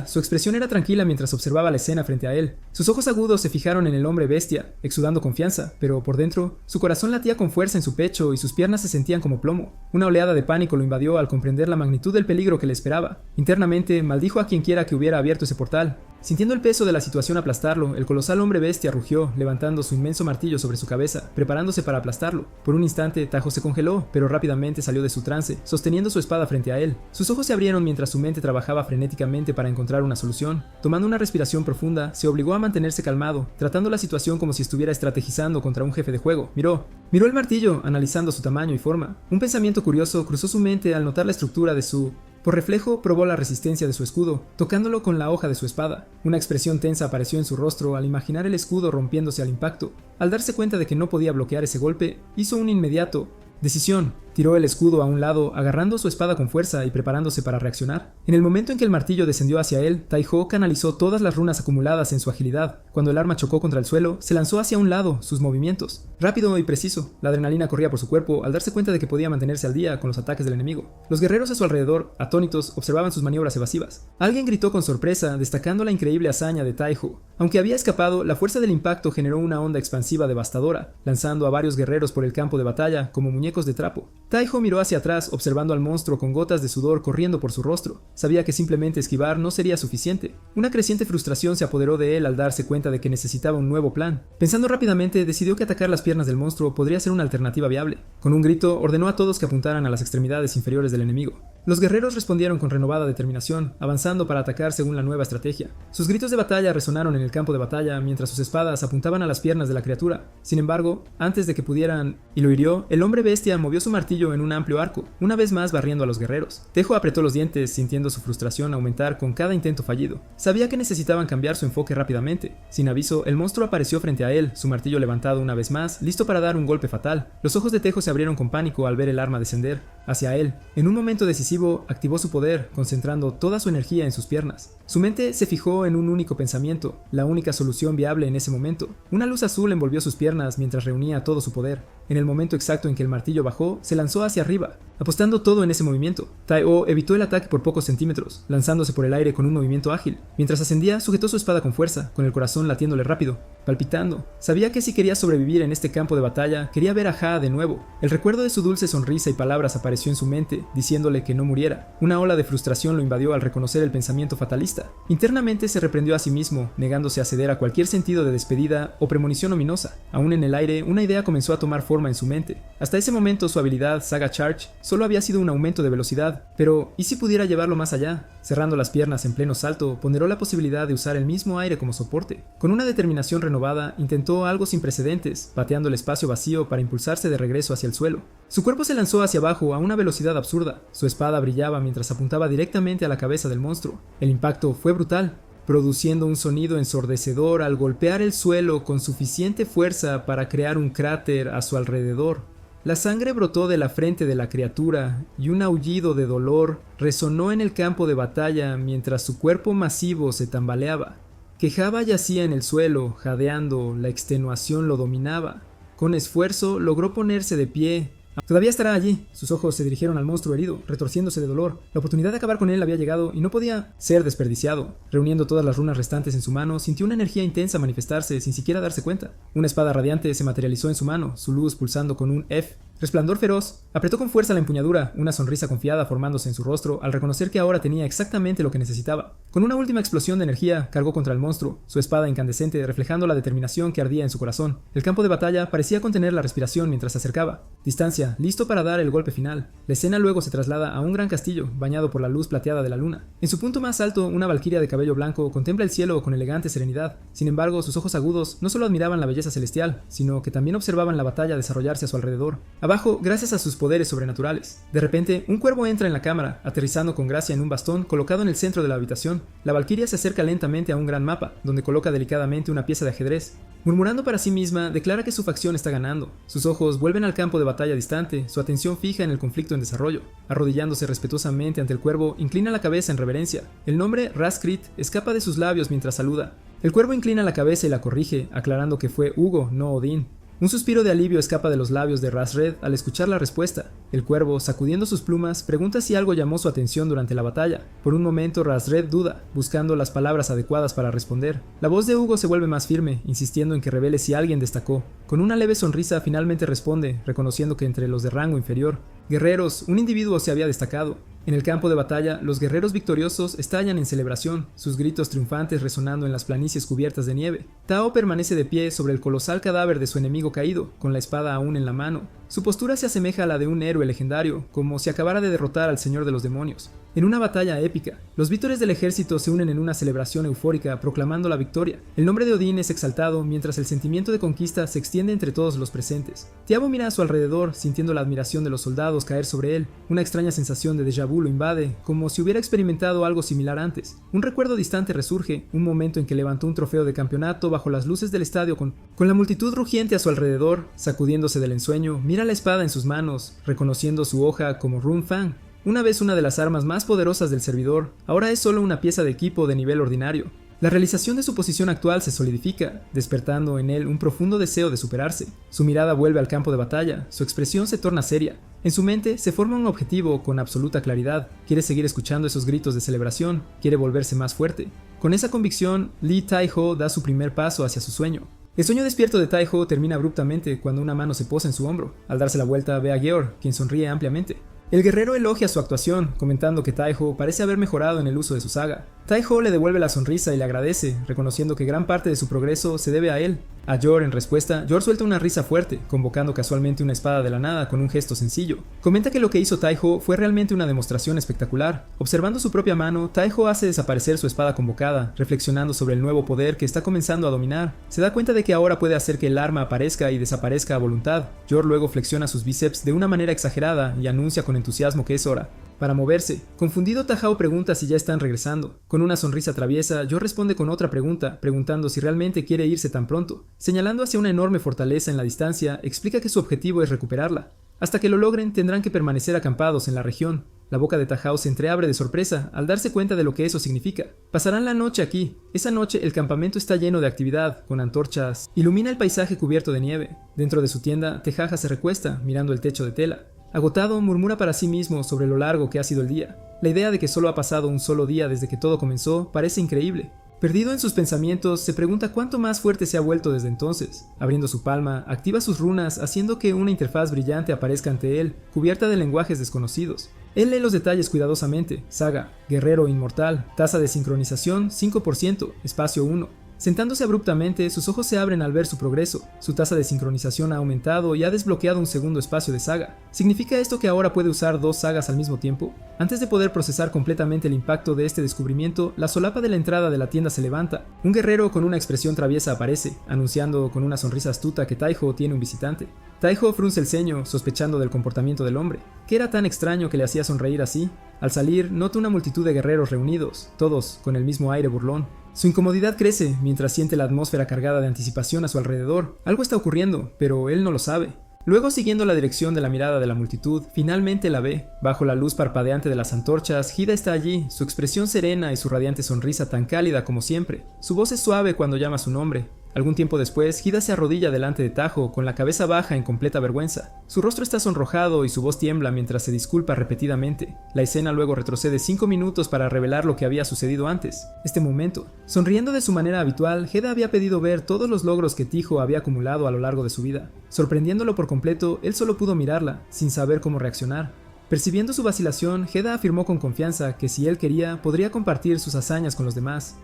Su expresión era tranquila mientras observaba la escena frente a él. Sus ojos agudos se fijaron en el hombre bestia, exudando confianza, pero por dentro, su corazón latía con fuerza en su pecho y sus piernas se sentían como plomo. Una oleada de pánico lo invadió al comprender la magnitud del peligro que le esperaba. Internamente, maldijo a quien quiera que hubiera abierto ese portal. Sintiendo el peso de la situación aplastarlo, el colosal hombre bestia rugió, levantando su inmenso martillo sobre su cabeza, preparándose para aplastarlo. Por un instante, Taeho se congeló, pero rápidamente salió de su trance, sosteniendo su espada frente a él. Sus ojos se abrieron mientras su mente trabajaba frenéticamente para encontrar una solución. Tomando una respiración profunda, se obligó a mantenerse calmado, tratando la situación como si estuviera estrategizando contra un jefe de juego. Miró el martillo, analizando su tamaño y forma. Un pensamiento curioso cruzó su mente al notar la estructura de su... Por reflejo, probó la resistencia de su escudo, tocándolo con la hoja de su espada. Una expresión tensa apareció en su rostro al imaginar el escudo rompiéndose al impacto. Al darse cuenta de que no podía bloquear ese golpe, hizo un inmediato decisión. Tiró el escudo a un lado, agarrando su espada con fuerza y preparándose para reaccionar. En el momento en que el martillo descendió hacia él, Taeho canalizó todas las runas acumuladas en su agilidad. Cuando el arma chocó contra el suelo, se lanzó hacia un lado, sus movimientos. Rápido y preciso, la adrenalina corría por su cuerpo al darse cuenta de que podía mantenerse al día con los ataques del enemigo. Los guerreros a su alrededor, atónitos, observaban sus maniobras evasivas. Alguien gritó con sorpresa, destacando la increíble hazaña de Taeho. Aunque había escapado, la fuerza del impacto generó una onda expansiva devastadora, lanzando a varios guerreros por el campo de batalla como muñecos de trapo. Taeho miró hacia atrás, observando al monstruo con gotas de sudor corriendo por su rostro. Sabía que simplemente esquivar no sería suficiente. Una creciente frustración se apoderó de él al darse cuenta de que necesitaba un nuevo plan. Pensando rápidamente, decidió que atacar las piernas del monstruo podría ser una alternativa viable. Con un grito, ordenó a todos que apuntaran a las extremidades inferiores del enemigo. Los guerreros respondieron con renovada determinación, avanzando para atacar según la nueva estrategia. Sus gritos de batalla resonaron en el campo de batalla mientras sus espadas apuntaban a las piernas de la criatura. Sin embargo, antes de que pudieran y lo hirió, el hombre bestia movió su martillo en un amplio arco, una vez más barriendo a los guerreros. Tejo apretó los dientes, sintiendo su frustración aumentar con cada intento fallido. Sabía que necesitaban cambiar su enfoque rápidamente. Sin aviso, el monstruo apareció frente a él, su martillo levantado una vez más, listo para dar un golpe fatal. Los ojos de Tejo se abrieron con pánico al ver el arma descender hacia él. En un momento decisivo, activó su poder, concentrando toda su energía en sus piernas. Su mente se fijó en un único pensamiento, la única solución viable en ese momento. Una luz azul envolvió sus piernas mientras reunía todo su poder. En el momento exacto en que el martillo bajó, se lanzó hacia arriba, apostando todo en ese movimiento. Tai-O evitó el ataque por pocos centímetros, lanzándose por el aire con un movimiento ágil. Mientras ascendía, sujetó su espada con fuerza, con el corazón latiéndole rápido, palpitando. Sabía que si quería sobrevivir en este campo de batalla, quería ver a Ha de nuevo. El recuerdo de su dulce sonrisa y palabras apareció en su mente, diciéndole que no muriera. Una ola de frustración lo invadió al reconocer el pensamiento fatalista. Internamente se reprendió a sí mismo, negándose a ceder a cualquier sentido de despedida o premonición ominosa. Aún en el aire, una idea comenzó a tomar forma en su mente. Hasta ese momento su habilidad, Saga Charge, solo había sido un aumento de velocidad, pero ¿y si pudiera llevarlo más allá? Cerrando las piernas en pleno salto, ponderó la posibilidad de usar el mismo aire como soporte. Con una determinación renovada, intentó algo sin precedentes, pateando el espacio vacío para impulsarse de regreso hacia el suelo. Su cuerpo se lanzó hacia abajo a una velocidad absurda. Su espada brillaba mientras apuntaba directamente a la cabeza del monstruo. El impacto fue brutal, produciendo un sonido ensordecedor al golpear el suelo con suficiente fuerza para crear un cráter a su alrededor. La sangre brotó de la frente de la criatura y un aullido de dolor resonó en el campo de batalla mientras su cuerpo masivo se tambaleaba. Quejaba yacía en el suelo, jadeando, la extenuación lo dominaba. Con esfuerzo logró ponerse de pie. Todavía estará allí. Sus ojos se dirigieron al monstruo herido, retorciéndose de dolor. La oportunidad de acabar con él había llegado y no podía ser desperdiciado. Reuniendo todas las runas restantes en su mano, sintió una energía intensa manifestarse sin siquiera darse cuenta. Una espada radiante se materializó en su mano, su luz pulsando con un F. Resplandor feroz. Apretó con fuerza la empuñadura, una sonrisa confiada formándose en su rostro al reconocer que ahora tenía exactamente lo que necesitaba. Con una última explosión de energía, cargó contra el monstruo, su espada incandescente reflejando la determinación que ardía en su corazón. El campo de batalla parecía contener la respiración mientras se acercaba. Distancia, listo para dar el golpe final. La escena luego se traslada a un gran castillo, bañado por la luz plateada de la luna. En su punto más alto, una valquiria de cabello blanco contempla el cielo con elegante serenidad. Sin embargo, sus ojos agudos no solo admiraban la belleza celestial, sino que también observaban la batalla desarrollarse a su alrededor. Abajo, gracias a sus poderes sobrenaturales. De repente, un cuervo entra en la cámara, aterrizando con gracia en un bastón colocado en el centro de la habitación. La valquiria se acerca lentamente a un gran mapa, donde coloca delicadamente una pieza de ajedrez. Murmurando para sí misma, declara que su facción está ganando. Sus ojos vuelven al campo de batalla distante, su atención fija en el conflicto en desarrollo. Arrodillándose respetuosamente ante el cuervo, inclina la cabeza en reverencia. El nombre Raskrit escapa de sus labios mientras saluda. El cuervo inclina la cabeza y la corrige, aclarando que fue Hugo, no Odín. Un suspiro de alivio escapa de los labios de Razred al escuchar la respuesta. El cuervo, sacudiendo sus plumas, pregunta si algo llamó su atención durante la batalla. Por un momento Razred duda, buscando las palabras adecuadas para responder. La voz de Hugo se vuelve más firme, insistiendo en que revele si alguien destacó. Con una leve sonrisa finalmente responde, reconociendo que entre los de rango inferior, guerreros, un individuo se había destacado. En el campo de batalla, los guerreros victoriosos estallan en celebración, sus gritos triunfantes resonando en las planicies cubiertas de nieve. Tao permanece de pie sobre el colosal cadáver de su enemigo caído, con la espada aún en la mano. Su postura se asemeja a la de un héroe legendario, como si acabara de derrotar al señor de los demonios. En una batalla épica, los vítores del ejército se unen en una celebración eufórica proclamando la victoria. El nombre de Odín es exaltado mientras el sentimiento de conquista se extiende entre todos los presentes. Tiago mira a su alrededor, sintiendo la admiración de los soldados caer sobre él. Una extraña sensación de déjà vu lo invade, como si hubiera experimentado algo similar antes. Un recuerdo distante resurge, un momento en que levantó un trofeo de campeonato bajo las luces del estadio con la multitud rugiente a su alrededor. Sacudiéndose del ensueño, mira la espada en sus manos, reconociendo su hoja como Run Fang. Una vez una de las armas más poderosas del servidor, ahora es solo una pieza de equipo de nivel ordinario. La realización de su posición actual se solidifica, despertando en él un profundo deseo de superarse. Su mirada vuelve al campo de batalla, su expresión se torna seria. En su mente se forma un objetivo con absoluta claridad. Quiere seguir escuchando esos gritos de celebración, quiere volverse más fuerte. Con esa convicción, Lee Tai-Ho da su primer paso hacia su sueño. El sueño despierto de Tai-Ho termina abruptamente cuando una mano se posa en su hombro. Al darse la vuelta ve a Georg, quien sonríe ampliamente. El guerrero elogia su actuación, comentando que Tai-Ho parece haber mejorado en el uso de su saga. Tai-Ho le devuelve la sonrisa y le agradece, reconociendo que gran parte de su progreso se debe a él. A Yor, en respuesta, Yor suelta una risa fuerte, convocando casualmente una espada de la nada con un gesto sencillo. Comenta que lo que hizo Taiho fue realmente una demostración espectacular. Observando su propia mano, Taiho hace desaparecer su espada convocada, reflexionando sobre el nuevo poder que está comenzando a dominar. Se da cuenta de que ahora puede hacer que el arma aparezca y desaparezca a voluntad. Yor luego flexiona sus bíceps de una manera exagerada y anuncia con entusiasmo que es hora. Para moverse. Confundido, Tahao pregunta si ya están regresando. Con una sonrisa traviesa, Yor responde con otra pregunta, preguntando si realmente quiere irse tan pronto. Señalando hacia una enorme fortaleza en la distancia, explica que su objetivo es recuperarla. Hasta que lo logren, tendrán que permanecer acampados en la región. La boca de Tahao se entreabre de sorpresa al darse cuenta de lo que eso significa. Pasarán la noche aquí. Esa noche el campamento está lleno de actividad, con antorchas. Ilumina el paisaje cubierto de nieve. Dentro de su tienda, Tejaja se recuesta, mirando el techo de tela. Agotado, murmura para sí mismo sobre lo largo que ha sido el día. La idea de que solo ha pasado un solo día desde que todo comenzó parece increíble. Perdido en sus pensamientos, se pregunta cuánto más fuerte se ha vuelto desde entonces. Abriendo su palma, activa sus runas haciendo que una interfaz brillante aparezca ante él, cubierta de lenguajes desconocidos. Él lee los detalles cuidadosamente. Saga, guerrero inmortal, tasa de sincronización 5%, espacio 1. Sentándose abruptamente, sus ojos se abren al ver su progreso. Su tasa de sincronización ha aumentado y ha desbloqueado un segundo espacio de saga. ¿Significa esto que ahora puede usar 2 sagas al mismo tiempo? Antes de poder procesar completamente el impacto de este descubrimiento, la solapa de la entrada de la tienda se levanta. Un guerrero con una expresión traviesa aparece, anunciando con una sonrisa astuta que Taiho tiene un visitante. Taiho frunce el ceño, sospechando del comportamiento del hombre. ¿Qué era tan extraño que le hacía sonreír así? Al salir, nota una multitud de guerreros reunidos, todos con el mismo aire burlón. Su incomodidad crece mientras siente la atmósfera cargada de anticipación a su alrededor. Algo está ocurriendo, pero él no lo sabe. Luego, siguiendo la dirección de la mirada de la multitud, finalmente la ve. Bajo la luz parpadeante de las antorchas, Hida está allí, su expresión serena y su radiante sonrisa tan cálida como siempre. Su voz es suave cuando llama su nombre. Algún tiempo después, Hida se arrodilla delante de Tajo con la cabeza baja en completa vergüenza. Su rostro está sonrojado y su voz tiembla mientras se disculpa repetidamente. La escena luego retrocede 5 minutos para revelar lo que había sucedido antes. Este momento. Sonriendo de su manera habitual, Hida había pedido ver todos los logros que Tijo había acumulado a lo largo de su vida. Sorprendiéndolo por completo, él solo pudo mirarla, sin saber cómo reaccionar. Percibiendo su vacilación, Hida afirmó con confianza que si él quería, podría compartir sus hazañas con los demás.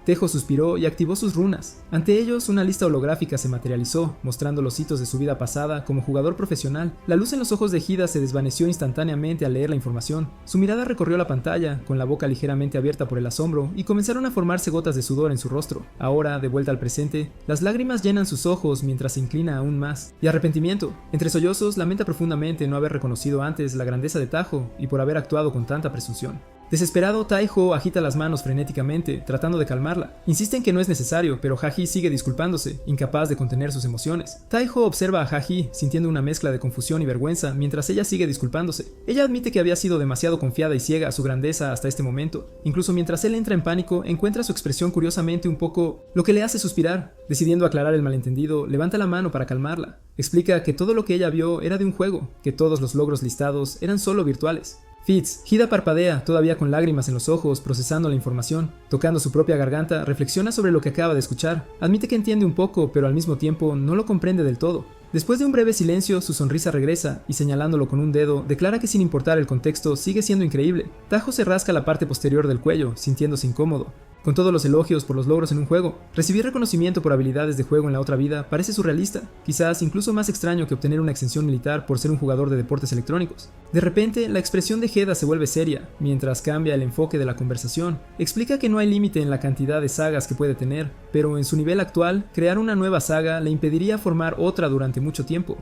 Tejo suspiró y activó sus runas. Ante ellos, una lista holográfica se materializó, mostrando los hitos de su vida pasada como jugador profesional. La luz en los ojos de Hida se desvaneció instantáneamente al leer la información. Su mirada recorrió la pantalla, con la boca ligeramente abierta por el asombro, y comenzaron a formarse gotas de sudor en su rostro. Ahora, de vuelta al presente, las lágrimas llenan sus ojos mientras se inclina aún más. Y arrepentimiento. Entre sollozos, lamenta profundamente no haber reconocido antes la grandeza de Tajo y por haber actuado con tanta presunción. Desesperado, Taiho agita las manos frenéticamente, tratando de calmarla. Insiste en que no es necesario, pero Haji sigue disculpándose, incapaz de contener sus emociones. Taiho observa a Haji, sintiendo una mezcla de confusión y vergüenza, mientras ella sigue disculpándose. Ella admite que había sido demasiado confiada y ciega a su grandeza hasta este momento. Incluso mientras él entra en pánico, encuentra su expresión curiosamente un poco... lo que le hace suspirar. Decidiendo aclarar el malentendido, levanta la mano para calmarla. Explica que todo lo que ella vio era de un juego, que todos los logros listados eran solo virtuales. Fitz, Hida parpadea, todavía con lágrimas en los ojos, procesando la información. Tocando su propia garganta, reflexiona sobre lo que acaba de escuchar. Admite que entiende un poco, pero al mismo tiempo no lo comprende del todo. Después de un breve silencio, su sonrisa regresa, y señalándolo con un dedo, declara que sin importar el contexto, sigue siendo increíble. Tajo se rasca la parte posterior del cuello, sintiéndose incómodo. Con todos los elogios por los logros en un juego, recibir reconocimiento por habilidades de juego en la otra vida parece surrealista, quizás incluso más extraño que obtener una exención militar por ser un jugador de deportes electrónicos. De repente, la expresión de Heda se vuelve seria, mientras cambia el enfoque de la conversación. Explica que no hay límite en la cantidad de sagas que puede tener, pero en su nivel actual, crear una nueva saga le impediría formar otra durante mucho tiempo.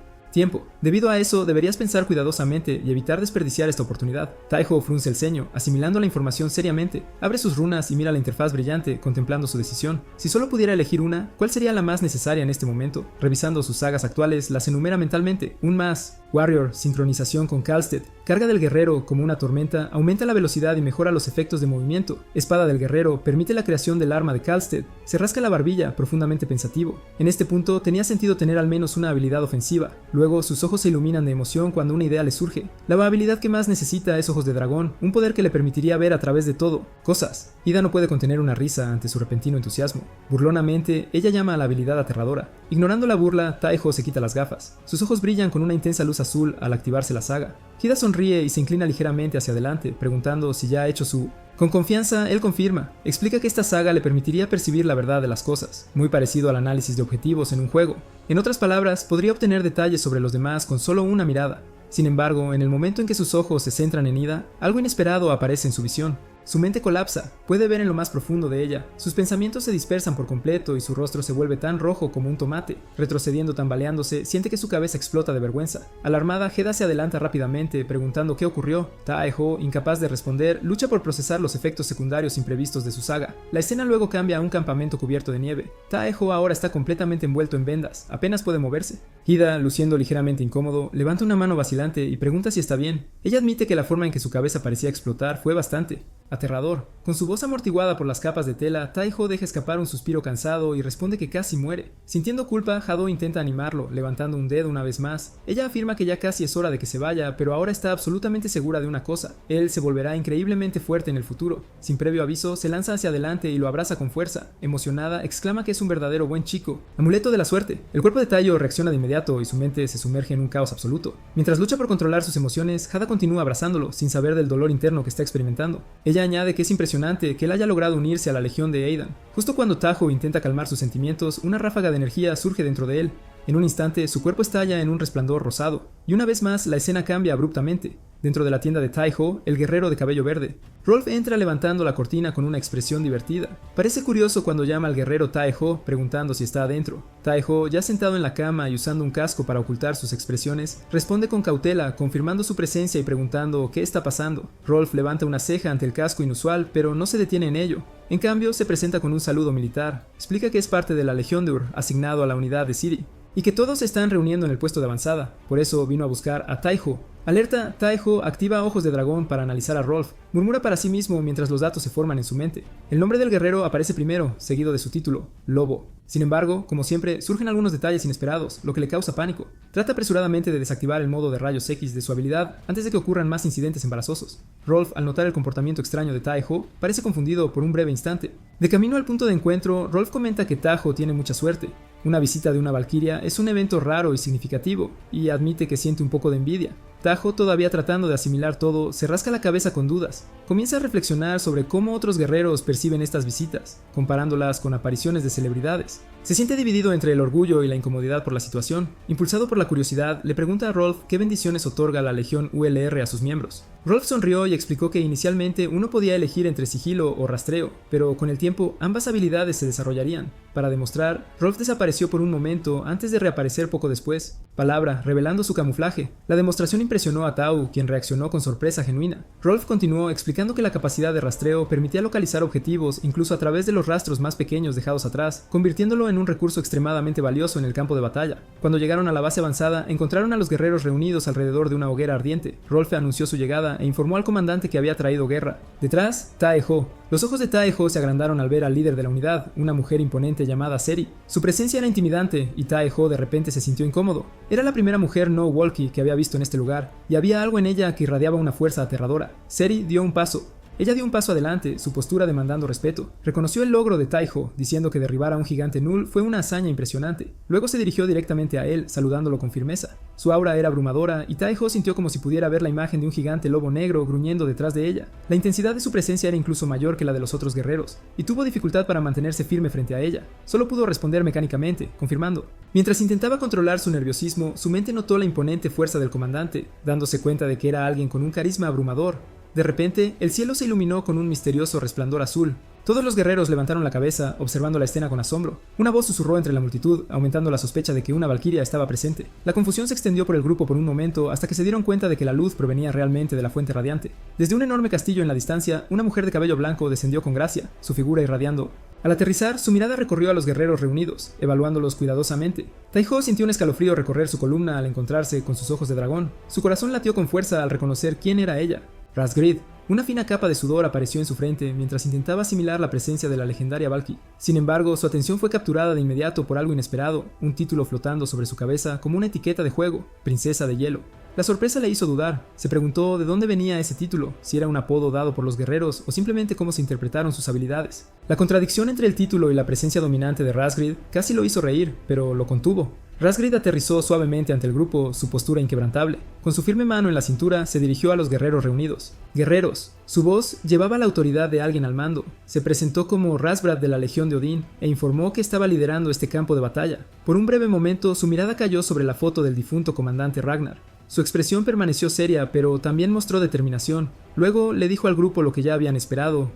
Debido a eso, deberías pensar cuidadosamente y evitar desperdiciar esta oportunidad. Taiho frunce el ceño, asimilando la información seriamente. Abre sus runas y mira la interfaz brillante, contemplando su decisión. Si solo pudiera elegir una, ¿cuál sería la más necesaria en este momento? Revisando sus sagas actuales, las enumera mentalmente. Un más. Warrior, sincronización con Kalstedt. Carga del guerrero, como una tormenta, aumenta la velocidad y mejora los efectos de movimiento. Espada del guerrero, permite la creación del arma de Kalstedt. Se rasca la barbilla, profundamente pensativo. En este punto, tenía sentido tener al menos una habilidad ofensiva. Luego, sus ojos se iluminan de emoción cuando una idea le surge. La habilidad que más necesita es Ojos de Dragón, un poder que le permitiría ver a través de todo. Cosas. Hida no puede contener una risa ante su repentino entusiasmo. Burlonamente, ella llama a la habilidad aterradora. Ignorando la burla, Taiho se quita las gafas. Sus ojos brillan con una intensa luz azul al activarse la saga. Hida sonríe y se inclina ligeramente hacia adelante, preguntando si ya ha hecho su... Con confianza, él confirma, explica que esta saga le permitiría percibir la verdad de las cosas, muy parecido al análisis de objetivos en un juego. En otras palabras, podría obtener detalles sobre los demás con solo una mirada. Sin embargo, en el momento en que sus ojos se centran en Ida, algo inesperado aparece en su visión. Su mente colapsa, puede ver en lo más profundo de ella, sus pensamientos se dispersan por completo y su rostro se vuelve tan rojo como un tomate. Retrocediendo tambaleándose, siente que su cabeza explota de vergüenza. Alarmada, Heda se adelanta rápidamente, preguntando qué ocurrió. Taeho, incapaz de responder, lucha por procesar los efectos secundarios imprevistos de su saga. La escena luego cambia a un campamento cubierto de nieve. Taeho ahora está completamente envuelto en vendas, apenas puede moverse. Hida, luciendo ligeramente incómodo, levanta una mano vacilante y pregunta si está bien. Ella admite que la forma en que su cabeza parecía explotar fue bastante aterrador. Con su voz amortiguada por las capas de tela, Taeho deja escapar un suspiro cansado y responde que casi muere. Sintiendo culpa, Hado intenta animarlo, levantando un dedo una vez más. Ella afirma que ya casi es hora de que se vaya, pero ahora está absolutamente segura de una cosa: él se volverá increíblemente fuerte en el futuro. Sin previo aviso, se lanza hacia adelante y lo abraza con fuerza. Emocionada, exclama que es un verdadero buen chico. Amuleto de la suerte. El cuerpo de Taiyo reacciona de inmediato y su mente se sumerge en un caos absoluto. Mientras lucha por controlar sus emociones, Hada continúa abrazándolo, sin saber del dolor interno que está experimentando. Ella añade que es impresionante que él haya logrado unirse a la legión de Aidan. Justo cuando Taho intenta calmar sus sentimientos, una ráfaga de energía surge dentro de él. En un instante, su cuerpo estalla en un resplandor rosado, y una vez más la escena cambia abruptamente. Dentro de la tienda de Taeho, el guerrero de cabello verde. Rolf entra levantando la cortina con una expresión divertida. Parece curioso cuando llama al guerrero Taeho preguntando si está adentro. Taeho, ya sentado en la cama y usando un casco para ocultar sus expresiones, responde con cautela, confirmando su presencia y preguntando qué está pasando. Rolf levanta una ceja ante el casco inusual, pero no se detiene en ello. En cambio, se presenta con un saludo militar. Explica que es parte de la Legión de Ur, asignado a la unidad de Ciri, y que todos se están reuniendo en el puesto de avanzada. Por eso vino a buscar a Taeho. Alerta, Taeho activa ojos de dragón para analizar a Rolf. Murmura para sí mismo mientras los datos se forman en su mente. El nombre del guerrero aparece primero, seguido de su título, Lobo. Sin embargo, como siempre, surgen algunos detalles inesperados, lo que le causa pánico. Trata apresuradamente de desactivar el modo de rayos X de su habilidad antes de que ocurran más incidentes embarazosos. Rolf, al notar el comportamiento extraño de Taeho, parece confundido por un breve instante. De camino al punto de encuentro, Rolf comenta que Taeho tiene mucha suerte. Una visita de una valquiria es un evento raro y significativo, y admite que siente un poco de envidia. Taeho, todavía tratando de asimilar todo, se rasca la cabeza con dudas. Comienza a reflexionar sobre cómo otros guerreros perciben estas visitas, comparándolas con apariciones de celebridades. Se siente dividido entre el orgullo y la incomodidad por la situación. Impulsado por la curiosidad, le pregunta a Rolf qué bendiciones otorga la Legión ULR a sus miembros. Rolf sonrió y explicó que inicialmente uno podía elegir entre sigilo o rastreo, pero con el tiempo ambas habilidades se desarrollarían. Para demostrar, Rolf desapareció por un momento antes de reaparecer poco después. Palabra, revelando su camuflaje. La demostración impresionó a Tau, quien reaccionó con sorpresa genuina. Rolf continuó explicando que la capacidad de rastreo permitía localizar objetivos incluso a través de los rastros más pequeños dejados atrás, convirtiéndolo en un recurso extremadamente valioso en el campo de batalla. Cuando llegaron a la base avanzada, encontraron a los guerreros reunidos alrededor de una hoguera ardiente. Rolf anunció su llegada e informó al comandante que había traído guerra. Detrás, Taeho. Los ojos de Taeho se agrandaron al ver al líder de la unidad, una mujer imponente llamada Seri. Su presencia era intimidante y Taeho de repente se sintió incómodo. Era la primera mujer no walkie que había visto en este lugar, y había algo en ella que irradiaba una fuerza aterradora. Seri dio un paso. Ella dio un paso adelante, su postura demandando respeto. Reconoció el logro de Taeho, diciendo que derribar a un gigante Null fue una hazaña impresionante. Luego se dirigió directamente a él, saludándolo con firmeza. Su aura era abrumadora, y Taeho sintió como si pudiera ver la imagen de un gigante lobo negro gruñendo detrás de ella. La intensidad de su presencia era incluso mayor que la de los otros guerreros, y tuvo dificultad para mantenerse firme frente a ella. Solo pudo responder mecánicamente, confirmando. Mientras intentaba controlar su nerviosismo, su mente notó la imponente fuerza del comandante, dándose cuenta de que era alguien con un carisma abrumador. De repente, el cielo se iluminó con un misterioso resplandor azul. Todos los guerreros levantaron la cabeza, observando la escena con asombro. Una voz susurró entre la multitud, aumentando la sospecha de que una valquiria estaba presente. La confusión se extendió por el grupo por un momento hasta que se dieron cuenta de que la luz provenía realmente de la fuente radiante. Desde un enorme castillo en la distancia, una mujer de cabello blanco descendió con gracia, su figura irradiando. Al aterrizar, su mirada recorrió a los guerreros reunidos, evaluándolos cuidadosamente. Taeho sintió un escalofrío recorrer su columna al encontrarse con sus ojos de dragón. Su corazón latió con fuerza al reconocer quién era ella. Razgrid. Una fina capa de sudor apareció en su frente mientras intentaba asimilar la presencia de la legendaria Valky. Sin embargo, su atención fue capturada de inmediato por algo inesperado, un título flotando sobre su cabeza como una etiqueta de juego, Princesa de Hielo. La sorpresa le hizo dudar. Se preguntó de dónde venía ese título, si era un apodo dado por los guerreros o simplemente cómo se interpretaron sus habilidades. La contradicción entre el título y la presencia dominante de Razgrid casi lo hizo reír, pero lo contuvo. Razgrid aterrizó suavemente ante el grupo, su postura inquebrantable. Con su firme mano en la cintura, se dirigió a los guerreros reunidos. «Guerreros». Su voz llevaba la autoridad de alguien al mando. Se presentó como Razbrad de la Legión de Odín e informó que estaba liderando este campo de batalla. Por un breve momento, su mirada cayó sobre la foto del difunto comandante Ragnar. Su expresión permaneció seria, pero también mostró determinación. Luego le dijo al grupo lo que ya habían esperado,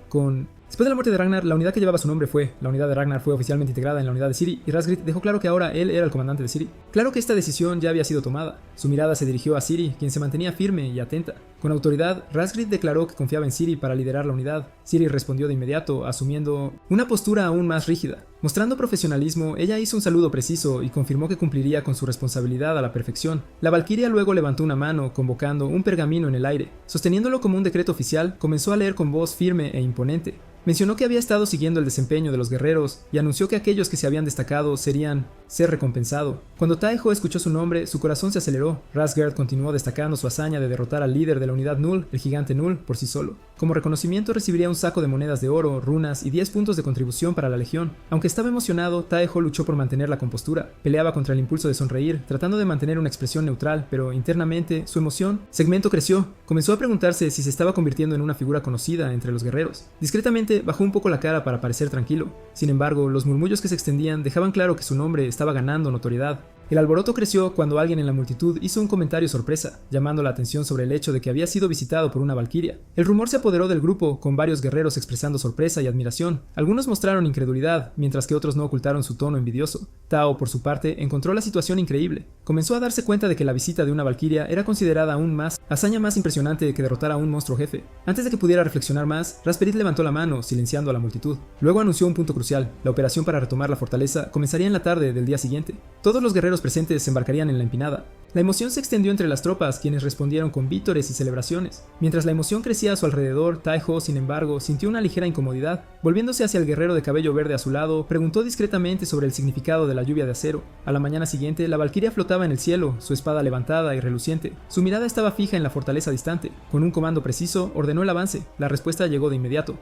Después de la muerte de Ragnar, la unidad que llevaba su nombre la unidad de Ragnar fue oficialmente integrada en la unidad de Ciri, y Razgrid dejó claro que ahora él era el comandante de Ciri. Claro que esta decisión ya había sido tomada. Su mirada se dirigió a Ciri, quien se mantenía firme y atenta. Con autoridad, Razgrid declaró que confiaba en Ciri para liderar la unidad. Ciri respondió de inmediato, asumiendo una postura aún más rígida. Mostrando profesionalismo, ella hizo un saludo preciso y confirmó que cumpliría con su responsabilidad a la perfección. La valquiria luego levantó una mano, convocando un pergamino en el aire. Sosteniéndolo como un decreto oficial, comenzó a leer con voz firme e imponente. Mencionó que había estado siguiendo el desempeño de los guerreros y anunció que aquellos que se habían destacado serían ser recompensado. Cuando Taejo escuchó su nombre, su corazón se aceleró. Razgard continuó destacando su hazaña de derrotar al líder de la unidad Null, el gigante Null, por sí solo. Como reconocimiento recibiría un saco de monedas de oro, runas y 10 puntos de contribución para la legión. Aunque estaba emocionado, Taejo luchó por mantener la compostura. Peleaba contra el impulso de sonreír, tratando de mantener una expresión neutral, pero internamente su emoción segmento creció. Comenzó a preguntarse si se estaba convirtiendo en una figura conocida entre los guerreros. Discretamente bajó un poco la cara para parecer tranquilo. Sin embargo, los murmullos que se extendían dejaban claro que su nombre estaba ganando notoriedad. El alboroto creció cuando alguien en la multitud hizo un comentario sorpresa, llamando la atención sobre el hecho de que había sido visitado por una valquiria. El rumor se apoderó del grupo, con varios guerreros expresando sorpresa y admiración. Algunos mostraron incredulidad, mientras que otros no ocultaron su tono envidioso. Tao, por su parte, encontró la situación increíble. Comenzó a darse cuenta de que la visita de una valquiria era considerada aún más hazaña más impresionante que derrotar a un monstruo jefe. Antes de que pudiera reflexionar más, Rasperit levantó la mano, silenciando a la multitud. Luego anunció un punto crucial: la operación para retomar la fortaleza comenzaría en la tarde del día siguiente. Todos los guerreros presentes se embarcarían en la empinada. La emoción se extendió entre las tropas, quienes respondieron con vítores y celebraciones. Mientras la emoción crecía a su alrededor, Taejo, sin embargo, sintió una ligera incomodidad. Volviéndose hacia el guerrero de cabello verde a su lado, preguntó discretamente sobre el significado de la lluvia de acero. A la mañana siguiente, la valquiria flotaba en el cielo, su espada levantada y reluciente. Su mirada estaba fija en la fortaleza distante. Con un comando preciso, ordenó el avance. La respuesta llegó de inmediato.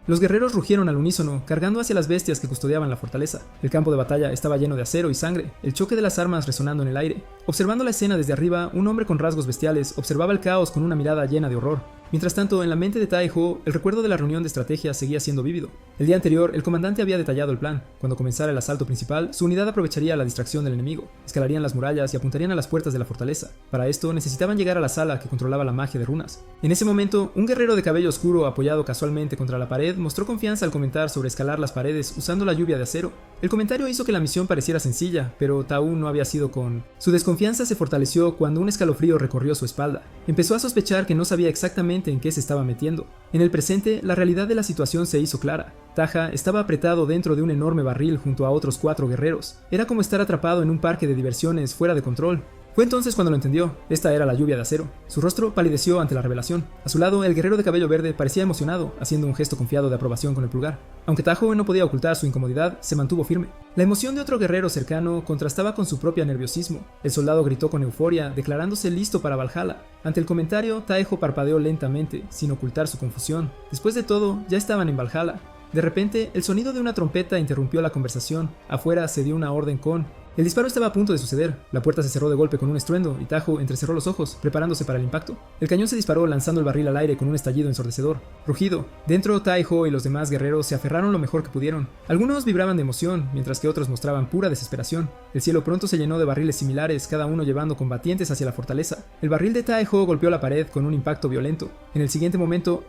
Los guerreros rugieron al unísono, cargando hacia las bestias que custodiaban la fortaleza. El campo de batalla estaba lleno de acero y sangre, el choque de las armas resonando en el aire. Observando la escena desde arriba, un hombre con rasgos bestiales observaba el caos con una mirada llena de horror. Mientras tanto, en la mente de Taejo, el recuerdo de la reunión de estrategia seguía siendo vívido. El día anterior, el comandante había detallado el plan. Cuando comenzara el asalto principal, su unidad aprovecharía la distracción del enemigo, escalarían las murallas y apuntarían a las puertas de la fortaleza. Para esto, necesitaban llegar a la sala que controlaba la magia de runas. En ese momento, un guerrero de cabello oscuro apoyado casualmente contra la pared mostró confianza al comentar sobre escalar las paredes usando la lluvia de acero. El comentario hizo que la misión pareciera sencilla, pero Tao no había sido con... Su desconfianza se fortaleció cuando un escalofrío recorrió su espalda. Empezó a sospechar que no sabía exactamente en qué se estaba metiendo. En el presente, la realidad de la situación se hizo clara. Taja estaba apretado dentro de un enorme barril junto a otros 4 guerreros. Era como estar atrapado en un parque de diversiones fuera de control. Fue entonces cuando lo entendió. Esta era la lluvia de acero. Su rostro palideció ante la revelación. A su lado, el guerrero de cabello verde parecía emocionado, haciendo un gesto confiado de aprobación con el pulgar. Aunque Tajo no podía ocultar su incomodidad, se mantuvo firme. La emoción de otro guerrero cercano contrastaba con su propio nerviosismo. El soldado gritó con euforia, declarándose listo para Valhalla. Ante el comentario, Taejo parpadeó lentamente, sin ocultar su confusión. Después de todo, ya estaban en Valhalla. De repente, el sonido de una trompeta interrumpió la conversación. Afuera se dio una orden con... El disparo estaba a punto de suceder. La puerta se cerró de golpe con un estruendo y Tajo entrecerró los ojos, preparándose para el impacto. El cañón se disparó lanzando el barril al aire con un estallido ensordecedor. Rugido. Dentro, Taejo y los demás guerreros se aferraron lo mejor que pudieron. Algunos vibraban de emoción, mientras que otros mostraban pura desesperación. El cielo pronto se llenó de barriles similares, cada uno llevando combatientes hacia la fortaleza. El barril de Taejo golpeó la pared con un impacto violento. En el siguiente momento,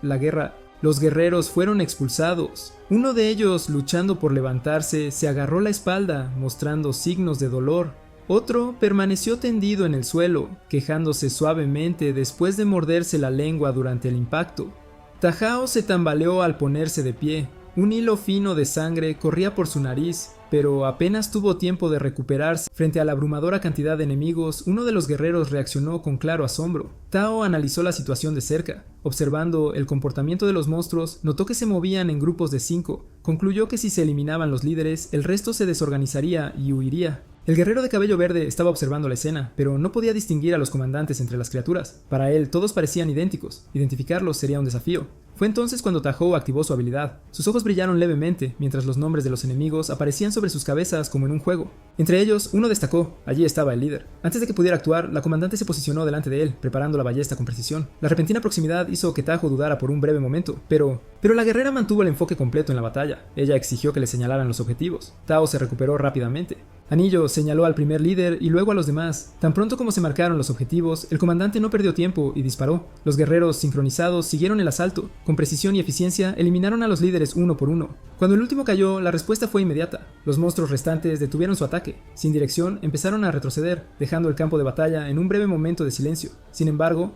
los guerreros fueron expulsados. Uno de ellos, luchando por levantarse, se agarró la espalda, mostrando signos de dolor. Otro permaneció tendido en el suelo, quejándose suavemente después de morderse la lengua durante el impacto. Tajao se tambaleó al ponerse de pie. Un hilo fino de sangre corría por su nariz, pero apenas tuvo tiempo de recuperarse. Frente a la abrumadora cantidad de enemigos, uno de los guerreros reaccionó con claro asombro. Tao analizó la situación de cerca. Observando el comportamiento de los monstruos, notó que se movían en grupos de 5. Concluyó que si se eliminaban los líderes, el resto se desorganizaría y huiría. El guerrero de cabello verde estaba observando la escena, pero no podía distinguir a los comandantes entre las criaturas. Para él, todos parecían idénticos. Identificarlos sería un desafío. Fue entonces cuando Tahou activó su habilidad. Sus ojos brillaron levemente, mientras los nombres de los enemigos aparecían sobre sus cabezas como en un juego. Entre ellos, uno destacó. Allí estaba el líder. Antes de que pudiera actuar, la comandante se posicionó delante de él, preparando la ballesta con precisión. La repentina proximidad hizo que Tahou dudara por un breve momento, pero la guerrera mantuvo el enfoque completo en la batalla. Ella exigió que le señalaran los objetivos. Tao se recuperó rápidamente. Anillo señaló al primer líder y luego a los demás. Tan pronto como se marcaron los objetivos, el comandante no perdió tiempo y disparó. Los guerreros sincronizados siguieron el asalto. Con precisión y eficiencia, eliminaron a los líderes uno por uno. Cuando el último cayó, la respuesta fue inmediata. Los monstruos restantes detuvieron su ataque. Sin dirección, empezaron a retroceder, dejando el campo de batalla en un breve momento de silencio. Sin embargo,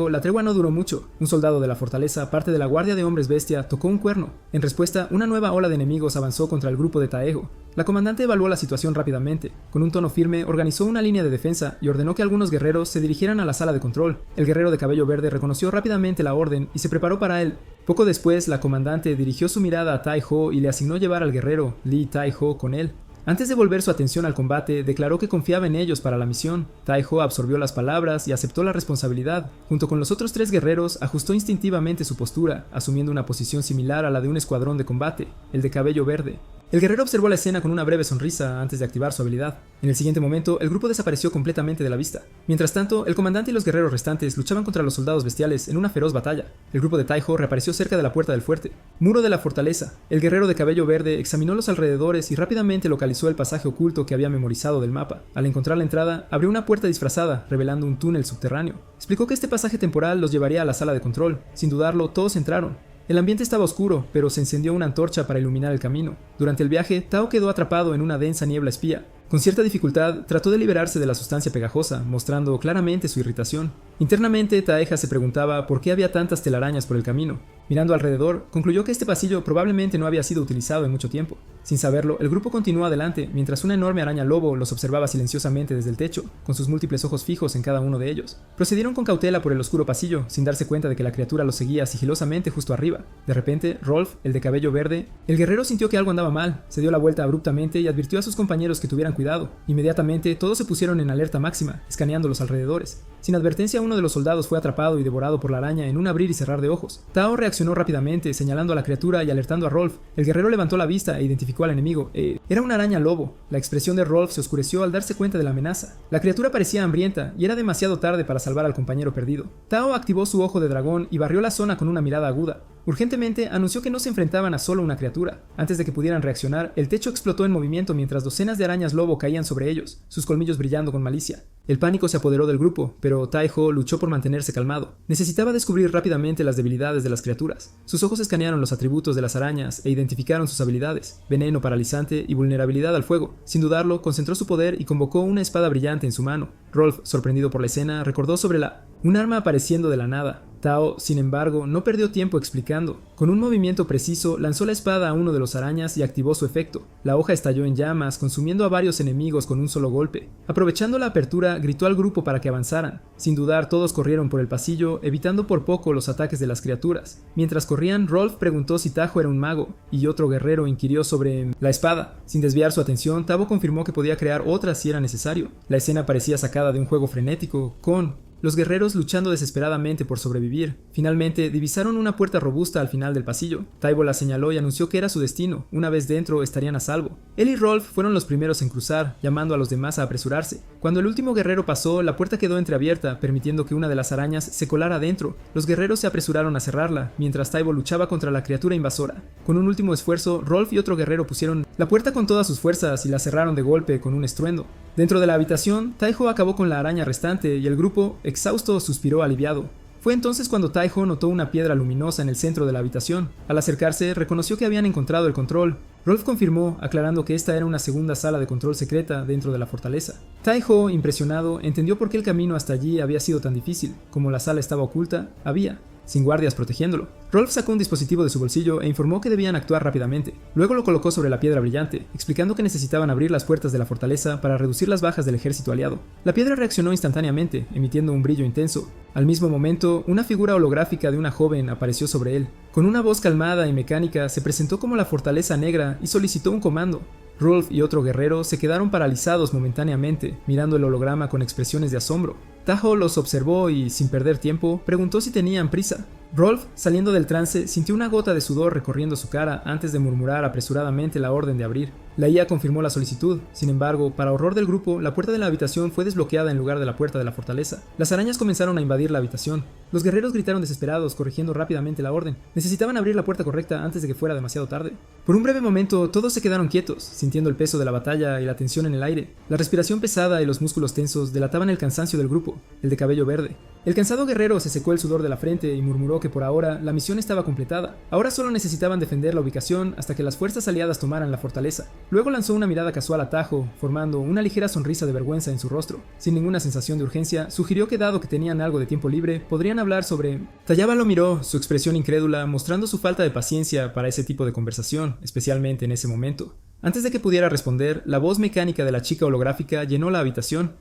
la tregua no duró mucho. Un soldado de la fortaleza, parte de la guardia de hombres bestia, tocó un cuerno. En respuesta, una nueva ola de enemigos avanzó contra el grupo de Taejo. La comandante evaluó la situación rápidamente. Con un tono firme, organizó una línea de defensa y ordenó que algunos guerreros se dirigieran a la sala de control. El guerrero de cabello verde reconoció rápidamente la orden y se preparó para él. Poco después, la comandante dirigió su mirada a Taiho y le asignó llevar al guerrero Lee Taiho con él. Antes de volver su atención al combate, declaró que confiaba en ellos para la misión. Taiho absorbió las palabras y aceptó la responsabilidad. Junto con los otros 3 guerreros, ajustó instintivamente su postura, asumiendo una posición similar a la de un escuadrón de combate, el de cabello verde. El guerrero observó la escena con una breve sonrisa antes de activar su habilidad. En el siguiente momento, el grupo desapareció completamente de la vista. Mientras tanto, el comandante y los guerreros restantes luchaban contra los soldados bestiales en una feroz batalla. El grupo de Taiho reapareció cerca de la puerta del fuerte. Muro de la fortaleza. El guerrero de cabello verde examinó los alrededores y rápidamente localizó el pasaje oculto que había memorizado del mapa. Al encontrar la entrada, abrió una puerta disfrazada, revelando un túnel subterráneo. Explicó que este pasaje temporal los llevaría a la sala de control. Sin dudarlo, todos entraron. El ambiente estaba oscuro, pero se encendió una antorcha para iluminar el camino. Durante el viaje, Tao quedó atrapado en una densa niebla espía. Con cierta dificultad, trató de liberarse de la sustancia pegajosa, mostrando claramente su irritación. Internamente, Taeja se preguntaba por qué había tantas telarañas por el camino. Mirando alrededor, concluyó que este pasillo probablemente no había sido utilizado en mucho tiempo. Sin saberlo, el grupo continuó adelante, mientras una enorme araña lobo los observaba silenciosamente desde el techo, con sus múltiples ojos fijos en cada uno de ellos. Procedieron con cautela por el oscuro pasillo, sin darse cuenta de que la criatura los seguía sigilosamente justo arriba. De repente, Rolf, el de cabello verde, el guerrero sintió que algo andaba mal, se dio la vuelta abruptamente y advirtió a sus compañeros que tuvieran cuidado. Inmediatamente, todos se pusieron en alerta máxima, escaneando los alrededores. Sin advertencia, uno de los soldados fue atrapado y devorado por la araña en un abrir y cerrar de ojos. Tao reaccionó rápidamente, señalando a la criatura y alertando a Rolf. El guerrero levantó la vista e identificó al enemigo. Era una araña lobo. La expresión de Rolf se oscureció al darse cuenta de la amenaza. La criatura parecía hambrienta y era demasiado tarde para salvar al compañero perdido. Tao activó su ojo de dragón y barrió la zona con una mirada aguda. Urgentemente anunció que no se enfrentaban a solo una criatura. Antes de que pudieran reaccionar, el techo explotó en movimiento mientras docenas de arañas lobo caían sobre ellos, sus colmillos brillando con malicia. El pánico se apoderó del grupo, pero Taiho luchó por mantenerse calmado. Necesitaba descubrir rápidamente las debilidades de las criaturas. Sus ojos escanearon los atributos de las arañas e identificaron sus habilidades: veneno paralizante y vulnerabilidad al fuego. Sin dudarlo, concentró su poder y convocó una espada brillante en su mano. Rolf, sorprendido por la escena, recordó sobre un arma apareciendo de la nada. Tao, sin embargo, no perdió tiempo explicando. Con un movimiento preciso, lanzó la espada a uno de los arañas y activó su efecto. La hoja estalló en llamas, consumiendo a varios enemigos con un solo golpe. Aprovechando la apertura, gritó al grupo para que avanzaran. Sin dudar, todos corrieron por el pasillo, evitando por poco los ataques de las criaturas. Mientras corrían, Rolf preguntó si Tajo era un mago, y otro guerrero inquirió sobre la espada. Sin desviar su atención, Tao confirmó que podía crear otra si era necesario. La escena parecía sacada de un juego frenético, con los guerreros luchando desesperadamente por sobrevivir. Finalmente, divisaron una puerta robusta al final del pasillo. Taibo la señaló y anunció que era su destino. Una vez dentro, estarían a salvo. Él y Rolf fueron los primeros en cruzar, llamando a los demás a apresurarse. Cuando el último guerrero pasó, la puerta quedó entreabierta, permitiendo que una de las arañas se colara adentro. Los guerreros se apresuraron a cerrarla, mientras Taibo luchaba contra la criatura invasora. Con un último esfuerzo, Rolf y otro guerrero pusieron la puerta con todas sus fuerzas y la cerraron de golpe con un estruendo. Dentro de la habitación, Taiho acabó con la araña restante y el grupo, exhausto, suspiró aliviado. Fue entonces cuando Taiho notó una piedra luminosa en el centro de la habitación. Al acercarse, reconoció que habían encontrado el control. Rolf confirmó, aclarando que esta era una segunda sala de control secreta dentro de la fortaleza. Taiho, impresionado, entendió por qué el camino hasta allí había sido tan difícil. Como la sala estaba oculta, sin guardias protegiéndolo. Rolf sacó un dispositivo de su bolsillo e informó que debían actuar rápidamente. Luego lo colocó sobre la piedra brillante, explicando que necesitaban abrir las puertas de la fortaleza para reducir las bajas del ejército aliado. La piedra reaccionó instantáneamente, emitiendo un brillo intenso. Al mismo momento, una figura holográfica de una joven apareció sobre él. Con una voz calmada y mecánica, se presentó como la Fortaleza Negra y solicitó un comando. Rolf y otro guerrero se quedaron paralizados momentáneamente, mirando el holograma con expresiones de asombro. Tahoe los observó y, sin perder tiempo, preguntó si tenían prisa. Rolf, saliendo del trance, sintió una gota de sudor recorriendo su cara antes de murmurar apresuradamente la orden de abrir. La IA confirmó la solicitud. Sin embargo, para horror del grupo, la puerta de la habitación fue desbloqueada en lugar de la puerta de la fortaleza. Las arañas comenzaron a invadir la habitación. Los guerreros gritaron desesperados, corrigiendo rápidamente la orden. Necesitaban abrir la puerta correcta antes de que fuera demasiado tarde. Por un breve momento, todos se quedaron quietos, sintiendo el peso de la batalla y la tensión en el aire. La respiración pesada y los músculos tensos delataban el cansancio del grupo, el de cabello verde. El cansado guerrero se secó el sudor de la frente y murmuró que por ahora la misión estaba completada. Ahora solo necesitaban defender la ubicación hasta que las fuerzas aliadas tomaran la fortaleza. Luego lanzó una mirada casual a Tahoe, formando una ligera sonrisa de vergüenza en su rostro. Sin ninguna sensación de urgencia, sugirió que dado que tenían algo de tiempo libre, podrían hablar sobre... Tallaba lo miró, su expresión incrédula, mostrando su falta de paciencia para ese tipo de conversación, especialmente en ese momento. Antes de que pudiera responder, la voz mecánica de la chica holográfica llenó la habitación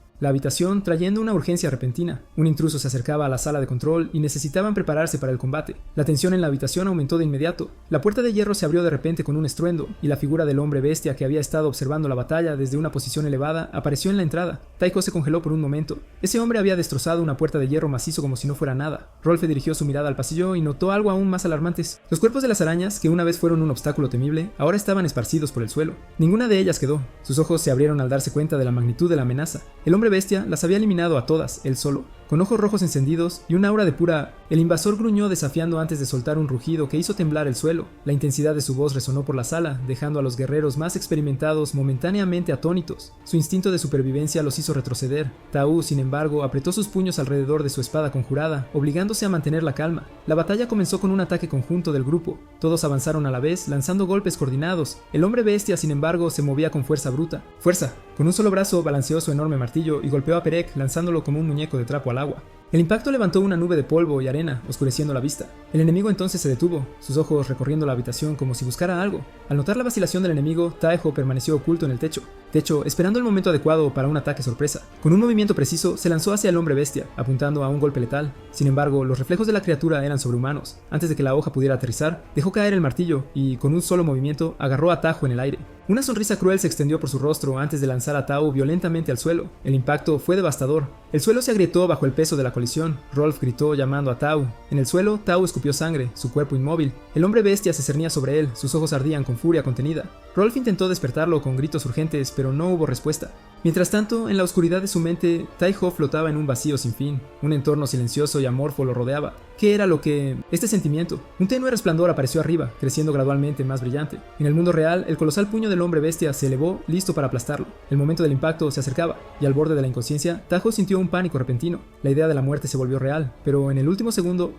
trayendo una urgencia repentina. Un intruso se acercaba a la sala de control y necesitaban prepararse para el combate. La tensión en la habitación aumentó de inmediato. La puerta de hierro se abrió de repente con un estruendo, y la figura del hombre bestia que había estado observando la batalla desde una posición elevada apareció en la entrada. Tahoe se congeló por un momento. Ese hombre había destrozado una puerta de hierro macizo como si no fuera nada. Rolf dirigió su mirada al pasillo y notó algo aún más alarmante. Los cuerpos de las arañas, que una vez fueron un obstáculo temible, ahora estaban esparcidos por el suelo. Ninguna de ellas quedó. Sus ojos se abrieron al darse cuenta de la magnitud de la amenaza. El hombre bestia las había eliminado a todas, él solo. Con ojos rojos encendidos y una aura de pura... El invasor gruñó desafiando antes de soltar un rugido que hizo temblar el suelo. La intensidad de su voz resonó por la sala, dejando a los guerreros más experimentados momentáneamente atónitos. Su instinto de supervivencia los hizo retroceder. Tahoe, sin embargo, apretó sus puños alrededor de su espada conjurada, obligándose a mantener la calma. La batalla comenzó con un ataque conjunto del grupo. Todos avanzaron a la vez, lanzando golpes coordinados. El hombre bestia, sin embargo, se movía con fuerza bruta. ¡Fuerza! Con un solo brazo balanceó su enorme martillo y golpeó a Perec, lanzándolo como un muñeco de trapo al agua. El impacto levantó una nube de polvo y arena, oscureciendo la vista. El enemigo entonces se detuvo, sus ojos recorriendo la habitación como si buscara algo. Al notar la vacilación del enemigo, Tahoe permaneció oculto en el techo, esperando el momento adecuado para un ataque sorpresa. Con un movimiento preciso, se lanzó hacia el hombre bestia, apuntando a un golpe letal. Sin embargo, los reflejos de la criatura eran sobrehumanos. Antes de que la hoja pudiera aterrizar, dejó caer el martillo y, con un solo movimiento, agarró a Tahoe en el aire. Una sonrisa cruel se extendió por su rostro antes de lanzar a Tahoe violentamente al suelo. El impacto fue devastador. El suelo se agrietó bajo el peso de la colisión. Rolf gritó llamando a Tahoe. En el suelo, Tahoe escupió sangre, su cuerpo inmóvil. El hombre bestia se cernía sobre él, sus ojos ardían con furia contenida. Rolf intentó despertarlo con gritos urgentes, pero no hubo respuesta. Mientras tanto, en la oscuridad de su mente, Tahoe flotaba en un vacío sin fin. Un entorno silencioso y amorfo lo rodeaba. ¿Qué era lo que...? Este sentimiento. Un tenue resplandor apareció arriba, creciendo gradualmente más brillante. En el mundo real, el colosal puño del hombre bestia se elevó, listo para aplastarlo. El momento del impacto se acercaba, y al borde de la inconsciencia, Tahoe sintió un pánico repentino. La idea de la muerte se volvió real, pero en el último segundo,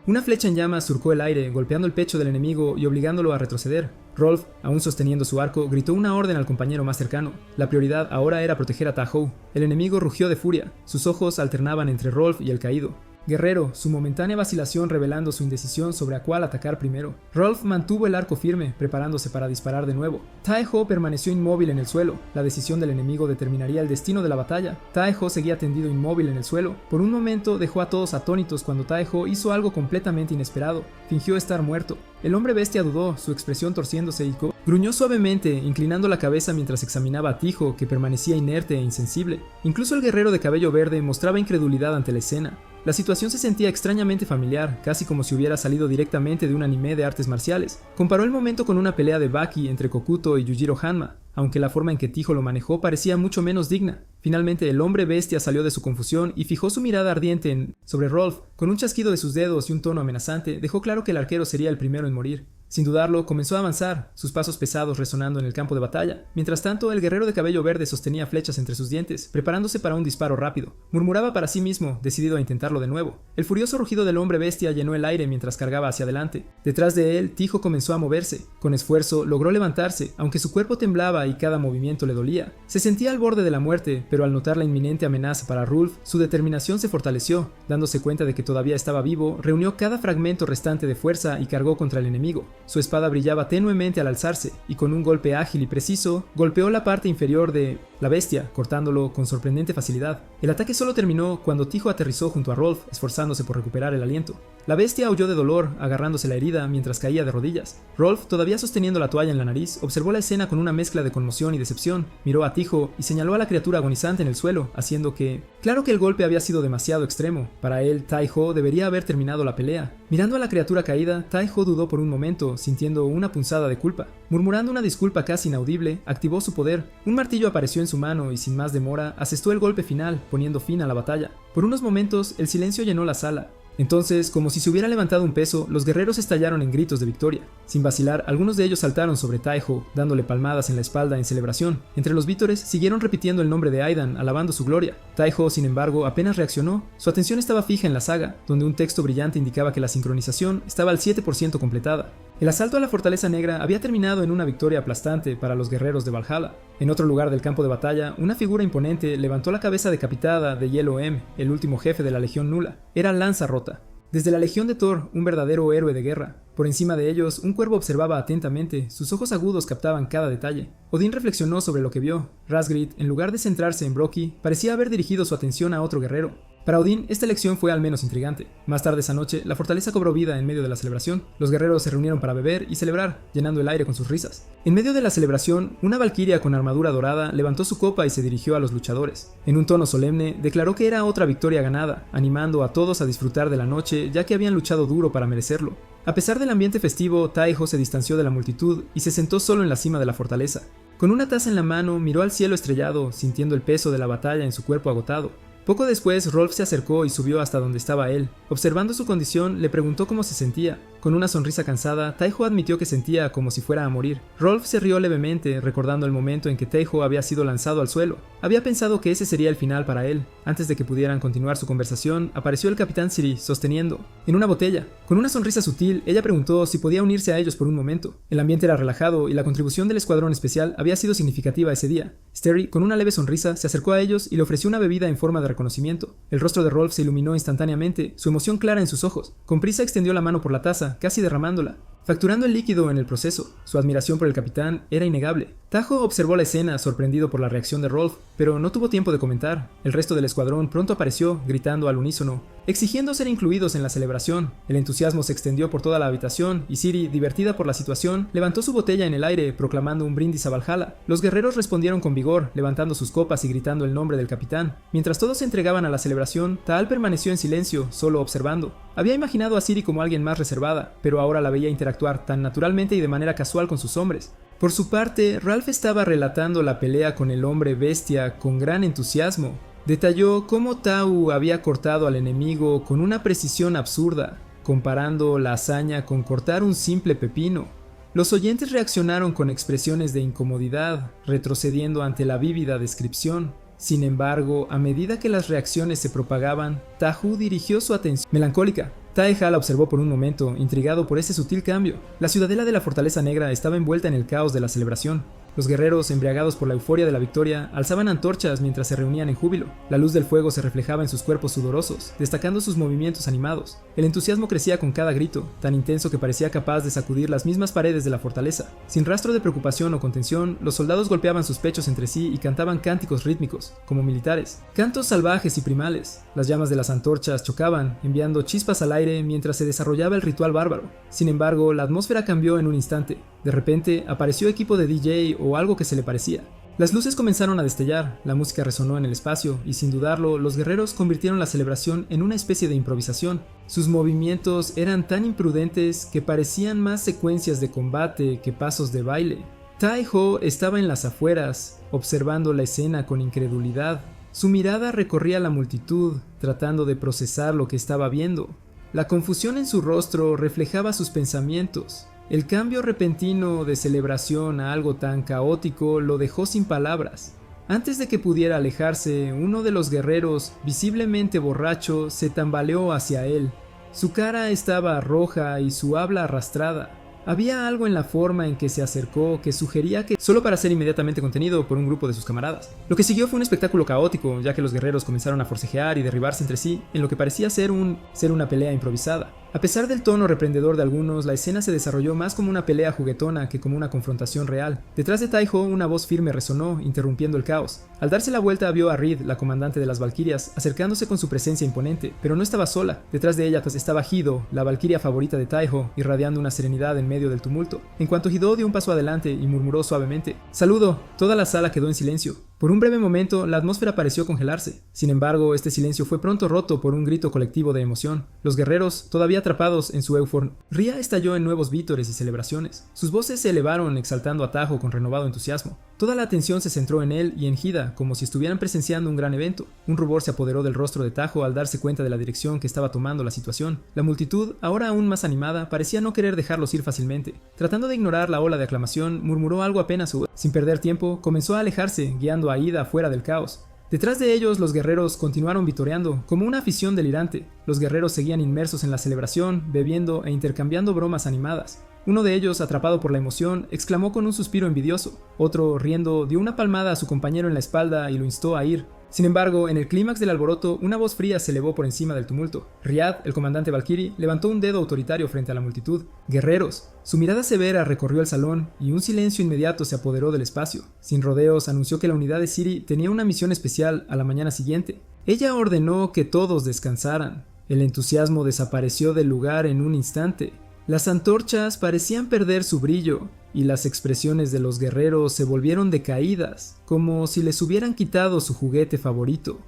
una flecha en llamas surcó el aire, golpeando el pecho del enemigo y obligándolo a retroceder. Rolf, aún sosteniendo su arco, gritó una orden al compañero más cercano. La prioridad ahora era proteger a Tahoe. El enemigo rugió de furia. Sus ojos alternaban entre Rolf y el caído. Guerrero, su momentánea vacilación revelando su indecisión sobre a cuál atacar primero. Rolf mantuvo el arco firme, preparándose para disparar de nuevo. Tahoe permaneció inmóvil en el suelo. La decisión del enemigo determinaría el destino de la batalla. Tahoe seguía tendido inmóvil en el suelo. Por un momento dejó a todos atónitos cuando Tahoe hizo algo completamente inesperado. Fingió estar muerto. El hombre bestia dudó, su expresión torciéndose y gruñó suavemente, inclinando la cabeza mientras examinaba a Tahoe, que permanecía inerte e insensible. Incluso el guerrero de cabello verde mostraba incredulidad ante la escena. La situación se sentía extrañamente familiar, casi como si hubiera salido directamente de un anime de artes marciales. Comparó el momento con una pelea de Baki entre Kokuto y Yujiro Hanma, aunque la forma en que Tahoe lo manejó parecía mucho menos digna. Finalmente el hombre bestia salió de su confusión y fijó su mirada ardiente sobre Rolf. Con un chasquido de sus dedos y un tono amenazante, dejó claro que el arquero sería el primero en morir. Sin dudarlo, comenzó a avanzar, sus pasos pesados resonando en el campo de batalla. Mientras tanto, el guerrero de cabello verde sostenía flechas entre sus dientes, preparándose para un disparo rápido. Murmuraba para sí mismo, decidido a intentarlo de nuevo. El furioso rugido del hombre bestia llenó el aire mientras cargaba hacia adelante. Detrás de él, Tahoe comenzó a moverse. Con esfuerzo, logró levantarse, aunque su cuerpo temblaba y cada movimiento le dolía. Se sentía al borde de la muerte, pero al notar la inminente amenaza para Rolf, su determinación se fortaleció. Dándose cuenta de que todavía estaba vivo, reunió cada fragmento restante de fuerza y cargó contra el enemigo. Su espada brillaba tenuemente al alzarse, y con un golpe ágil y preciso, golpeó la parte inferior de la bestia, cortándolo con sorprendente facilidad. El ataque solo terminó cuando Tahoe aterrizó junto a Rolf, esforzándose por recuperar el aliento. La bestia aulló de dolor, agarrándose la herida mientras caía de rodillas. Rolf, todavía sosteniendo la toalla en la nariz, observó la escena con una mezcla de conmoción y decepción, miró a Tijo y señaló a la criatura agonizante en el suelo, haciendo que... Claro que el golpe había sido demasiado extremo. Para él, Tai-Ho debería haber terminado la pelea. Mirando a la criatura caída, Tai-Ho dudó por un momento, sintiendo una punzada de culpa. Murmurando una disculpa casi inaudible, activó su poder. Un martillo apareció en su mano y sin más demora, asestó el golpe final, poniendo fin a la batalla. Por unos momentos, el silencio llenó la sala. Entonces, como si se hubiera levantado un peso, los guerreros estallaron en gritos de victoria. Sin vacilar, algunos de ellos saltaron sobre Tai-Ho, dándole palmadas en la espalda en celebración. Entre los vítores, siguieron repitiendo el nombre de Aidan, alabando su gloria. Tai-Ho, sin embargo, apenas reaccionó. Su atención estaba fija en la saga, donde un texto brillante indicaba que la sincronización estaba al 7% completada. El asalto a la Fortaleza Negra había terminado en una victoria aplastante para los guerreros de Valhalla. En otro lugar del campo de batalla, una figura imponente levantó la cabeza decapitada de Yellow M, el último jefe de la Legión Nula. Era Lanza Rota. Desde la Legión de Thor, un verdadero héroe de guerra. Por encima de ellos, un cuervo observaba atentamente, sus ojos agudos captaban cada detalle. Odín reflexionó sobre lo que vio. Razgrid, en lugar de centrarse en Brokey, parecía haber dirigido su atención a otro guerrero. Para Odín, esta elección fue al menos intrigante. Más tarde esa noche, la fortaleza cobró vida en medio de la celebración. Los guerreros se reunieron para beber y celebrar, llenando el aire con sus risas. En medio de la celebración, una valquiria con armadura dorada levantó su copa y se dirigió a los luchadores. En un tono solemne, declaró que era otra victoria ganada, animando a todos a disfrutar de la noche, ya que habían luchado duro para merecerlo. A pesar del ambiente festivo, Tai-Ho se distanció de la multitud y se sentó solo en la cima de la fortaleza. Con una taza en la mano, miró al cielo estrellado, sintiendo el peso de la batalla en su cuerpo agotado. Poco después, Rolf se acercó y subió hasta donde estaba él. Observando su condición, le preguntó cómo se sentía. Con una sonrisa cansada, Tai-Ho admitió que sentía como si fuera a morir. Rolf se rió levemente, recordando el momento en que Tai-Ho había sido lanzado al suelo. Había pensado que ese sería el final para él. Antes de que pudieran continuar su conversación, apareció el Capitán Ciri, sosteniendo en una botella. Con una sonrisa sutil, ella preguntó si podía unirse a ellos por un momento. El ambiente era relajado y la contribución del escuadrón especial había sido significativa ese día. Sterry, con una leve sonrisa, se acercó a ellos y le ofreció una bebida en forma de reconocimiento. El rostro de Rolf se iluminó instantáneamente, su emoción clara en sus ojos. Con prisa extendió la mano por la taza, casi derramándola, facturando el líquido en el proceso. Su admiración por el capitán era innegable. Tajo observó la escena, sorprendido por la reacción de Rolf, pero no tuvo tiempo de comentar. El resto del escuadrón pronto apareció, gritando al unísono, exigiendo ser incluidos en la celebración. El entusiasmo se extendió por toda la habitación, y Ciri, divertida por la situación, levantó su botella en el aire, proclamando un brindis a Valhalla. Los guerreros respondieron con vigor, levantando sus copas y gritando el nombre del capitán. Mientras todos se entregaban a la celebración, Taal permaneció en silencio, solo observando. Había imaginado a Ciri como alguien más reservada, pero ahora la veía interactuar tan naturalmente y de manera casual con sus hombres. Por su parte, Ralph estaba relatando la pelea con el hombre bestia con gran entusiasmo. Detalló cómo Tau había cortado al enemigo con una precisión absurda, comparando la hazaña con cortar un simple pepino. Los oyentes reaccionaron con expresiones de incomodidad, retrocediendo ante la vívida descripción. Sin embargo, a medida que las reacciones se propagaban, Tahu dirigió su atención melancólica. Taeha la observó por un momento, intrigado por ese sutil cambio. La ciudadela de la Fortaleza Negra estaba envuelta en el caos de la celebración. Los guerreros, embriagados por la euforia de la victoria, alzaban antorchas mientras se reunían en júbilo. La luz del fuego se reflejaba en sus cuerpos sudorosos, destacando sus movimientos animados. El entusiasmo crecía con cada grito, tan intenso que parecía capaz de sacudir las mismas paredes de la fortaleza. Sin rastro de preocupación o contención, los soldados golpeaban sus pechos entre sí y cantaban cánticos rítmicos, como militares. Cantos salvajes y primales. Las llamas de las antorchas chocaban, enviando chispas al aire mientras se desarrollaba el ritual bárbaro. Sin embargo, la atmósfera cambió en un instante. De repente, apareció equipo de DJ o algo que se le parecía. Las luces comenzaron a destellar, la música resonó en el espacio y sin dudarlo, los guerreros convirtieron la celebración en una especie de improvisación. Sus movimientos eran tan imprudentes que parecían más secuencias de combate que pasos de baile. Tai-Ho estaba en las afueras, observando la escena con incredulidad. Su mirada recorría la multitud, tratando de procesar lo que estaba viendo. La confusión en su rostro reflejaba sus pensamientos. El cambio repentino de celebración a algo tan caótico lo dejó sin palabras. Antes de que pudiera alejarse, uno de los guerreros, visiblemente borracho, se tambaleó hacia él. Su cara estaba roja y su habla arrastrada. Había algo en la forma en que se acercó que sugería que solo para ser inmediatamente contenido por un grupo de sus camaradas. Lo que siguió fue un espectáculo caótico, ya que los guerreros comenzaron a forcejear y derribarse entre sí en lo que parecía ser una pelea improvisada. A pesar del tono reprendedor de algunos, la escena se desarrolló más como una pelea juguetona que como una confrontación real. Detrás de Taiho, una voz firme resonó, interrumpiendo el caos. Al darse la vuelta vio a Reed, la comandante de las Valquirias, acercándose con su presencia imponente, pero no estaba sola. Detrás de ella estaba Hido, la valquiria favorita de Taiho, irradiando una serenidad en medio del tumulto. En cuanto Hido dio un paso adelante y murmuró suavemente: «Saludo», toda la sala quedó en silencio. Por un breve momento, la atmósfera pareció congelarse. Sin embargo, este silencio fue pronto roto por un grito colectivo de emoción. Los guerreros, todavía atrapados en su euforia, estalló en nuevos vítores y celebraciones. Sus voces se elevaron exaltando a Tajo con renovado entusiasmo. Toda la atención se centró en él y en Hida, como si estuvieran presenciando un gran evento. Un rubor se apoderó del rostro de Tajo al darse cuenta de la dirección que estaba tomando la situación. La multitud, ahora aún más animada, parecía no querer dejarlos ir fácilmente. Tratando de ignorar la ola de aclamación, murmuró algo apenas oído. Sin perder tiempo, comenzó a alejarse, guiando a Hida fuera del caos. Detrás de ellos, los guerreros continuaron vitoreando, como una afición delirante. Los guerreros seguían inmersos en la celebración, bebiendo e intercambiando bromas animadas. Uno de ellos, atrapado por la emoción, exclamó con un suspiro envidioso. Otro, riendo, dio una palmada a su compañero en la espalda y lo instó a ir. Sin embargo, en el clímax del alboroto, una voz fría se elevó por encima del tumulto. Riyad, el comandante Valkyrie, levantó un dedo autoritario frente a la multitud. «Guerreros». Su mirada severa recorrió el salón y un silencio inmediato se apoderó del espacio. Sin rodeos, anunció que la unidad de Ciri tenía una misión especial a la mañana siguiente. Ella ordenó que todos descansaran. El entusiasmo desapareció del lugar en un instante. Las antorchas parecían perder su brillo y las expresiones de los guerreros se volvieron decaídas, como si les hubieran quitado su juguete favorito.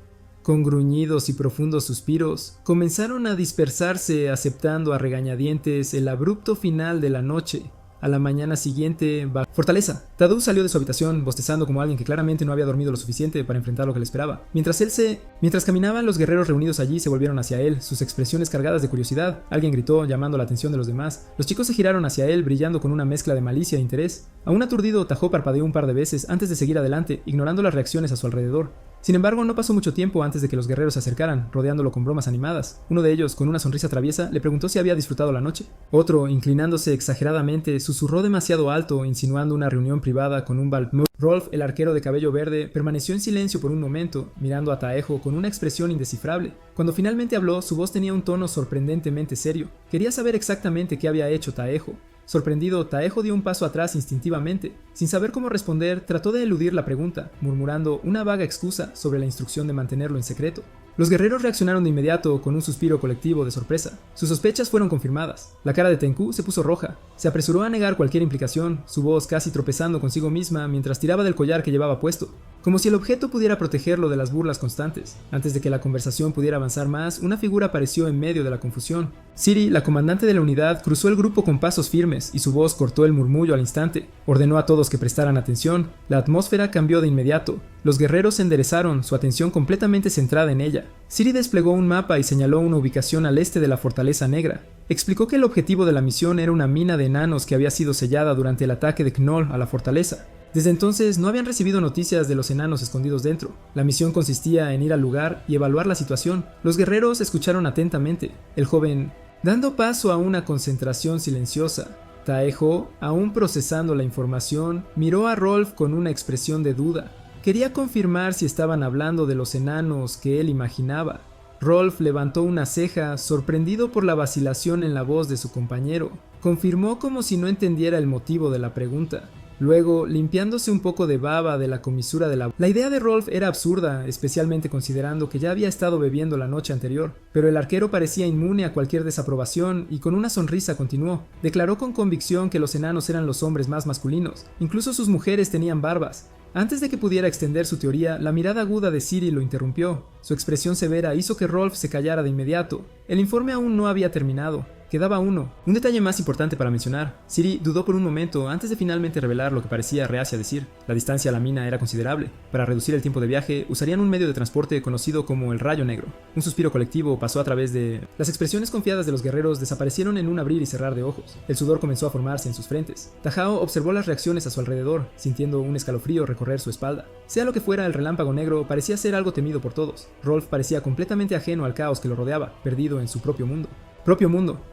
Con gruñidos y profundos suspiros, comenzaron a dispersarse aceptando a regañadientes el abrupto final de la noche. A la mañana siguiente, Fortaleza. Tadu salió de su habitación, bostezando como alguien que claramente no había dormido lo suficiente para enfrentar lo que le esperaba. Mientras caminaban, los guerreros reunidos allí se volvieron hacia él, sus expresiones cargadas de curiosidad. Alguien gritó, llamando la atención de los demás. Los chicos se giraron hacia él, brillando con una mezcla de malicia e interés. Aún aturdido, Tajo parpadeó un par de veces antes de seguir adelante, ignorando las reacciones a su alrededor. Sin embargo, no pasó mucho tiempo antes de que los guerreros se acercaran, rodeándolo con bromas animadas. Uno de ellos, con una sonrisa traviesa, le preguntó si había disfrutado la noche. Otro, inclinándose exageradamente, susurró demasiado alto, insinuando una reunión privada con un Balmut. Rolf, el arquero de cabello verde, permaneció en silencio por un momento, mirando a Taejo con una expresión indescifrable. Cuando finalmente habló, su voz tenía un tono sorprendentemente serio. Quería saber exactamente qué había hecho Taejo. Sorprendido, Taejo dio un paso atrás instintivamente. Sin saber cómo responder, trató de eludir la pregunta, murmurando una vaga excusa sobre la instrucción de mantenerlo en secreto. Los guerreros reaccionaron de inmediato con un suspiro colectivo de sorpresa. Sus sospechas fueron confirmadas. La cara de Tenku se puso roja. Se apresuró a negar cualquier implicación, su voz casi tropezando consigo misma mientras tiraba del collar que llevaba puesto, como si el objeto pudiera protegerlo de las burlas constantes. Antes de que la conversación pudiera avanzar más, una figura apareció en medio de la confusión. Ciri, la comandante de la unidad, cruzó el grupo con pasos firmes y su voz cortó el murmullo al instante. Ordenó a todos que prestaran atención. La atmósfera cambió de inmediato. Los guerreros se enderezaron, su atención completamente centrada en ella. Ciri desplegó un mapa y señaló una ubicación al este de la Fortaleza Negra. Explicó que el objetivo de la misión era una mina de enanos que había sido sellada durante el ataque de Knoll a la fortaleza. Desde entonces no habían recibido noticias de los enanos escondidos dentro. La misión consistía en ir al lugar y evaluar la situación. Los guerreros escucharon atentamente. El joven, dando paso a una concentración silenciosa. Taejo, aún procesando la información, miró a Rolf con una expresión de duda. Quería confirmar si estaban hablando de los enanos que él imaginaba. Rolf levantó una ceja, sorprendido por la vacilación en la voz de su compañero. Confirmó como si no entendiera el motivo de la pregunta. Luego, limpiándose un poco de baba de la comisura de la... La idea de Rolf era absurda, especialmente considerando que ya había estado bebiendo la noche anterior. Pero el arquero parecía inmune a cualquier desaprobación y con una sonrisa continuó. Declaró con convicción que los enanos eran los hombres más masculinos. Incluso sus mujeres tenían barbas. Antes de que pudiera extender su teoría, la mirada aguda de Ciri lo interrumpió. Su expresión severa hizo que Rolf se callara de inmediato. El informe aún no había terminado. Quedaba uno. Un detalle más importante para mencionar. Ciri dudó por un momento antes de finalmente revelar lo que parecía reacia decir. La distancia a la mina era considerable. Para reducir el tiempo de viaje, usarían un medio de transporte conocido como el Rayo Negro. Un suspiro colectivo pasó a través de... Las expresiones confiadas de los guerreros desaparecieron en un abrir y cerrar de ojos. El sudor comenzó a formarse en sus frentes. Tajao observó las reacciones a su alrededor, sintiendo un escalofrío recorrer su espalda. Sea lo que fuera, el relámpago negro parecía ser algo temido por todos. Rolf parecía completamente ajeno al caos que lo rodeaba, perdido en su propio mundo.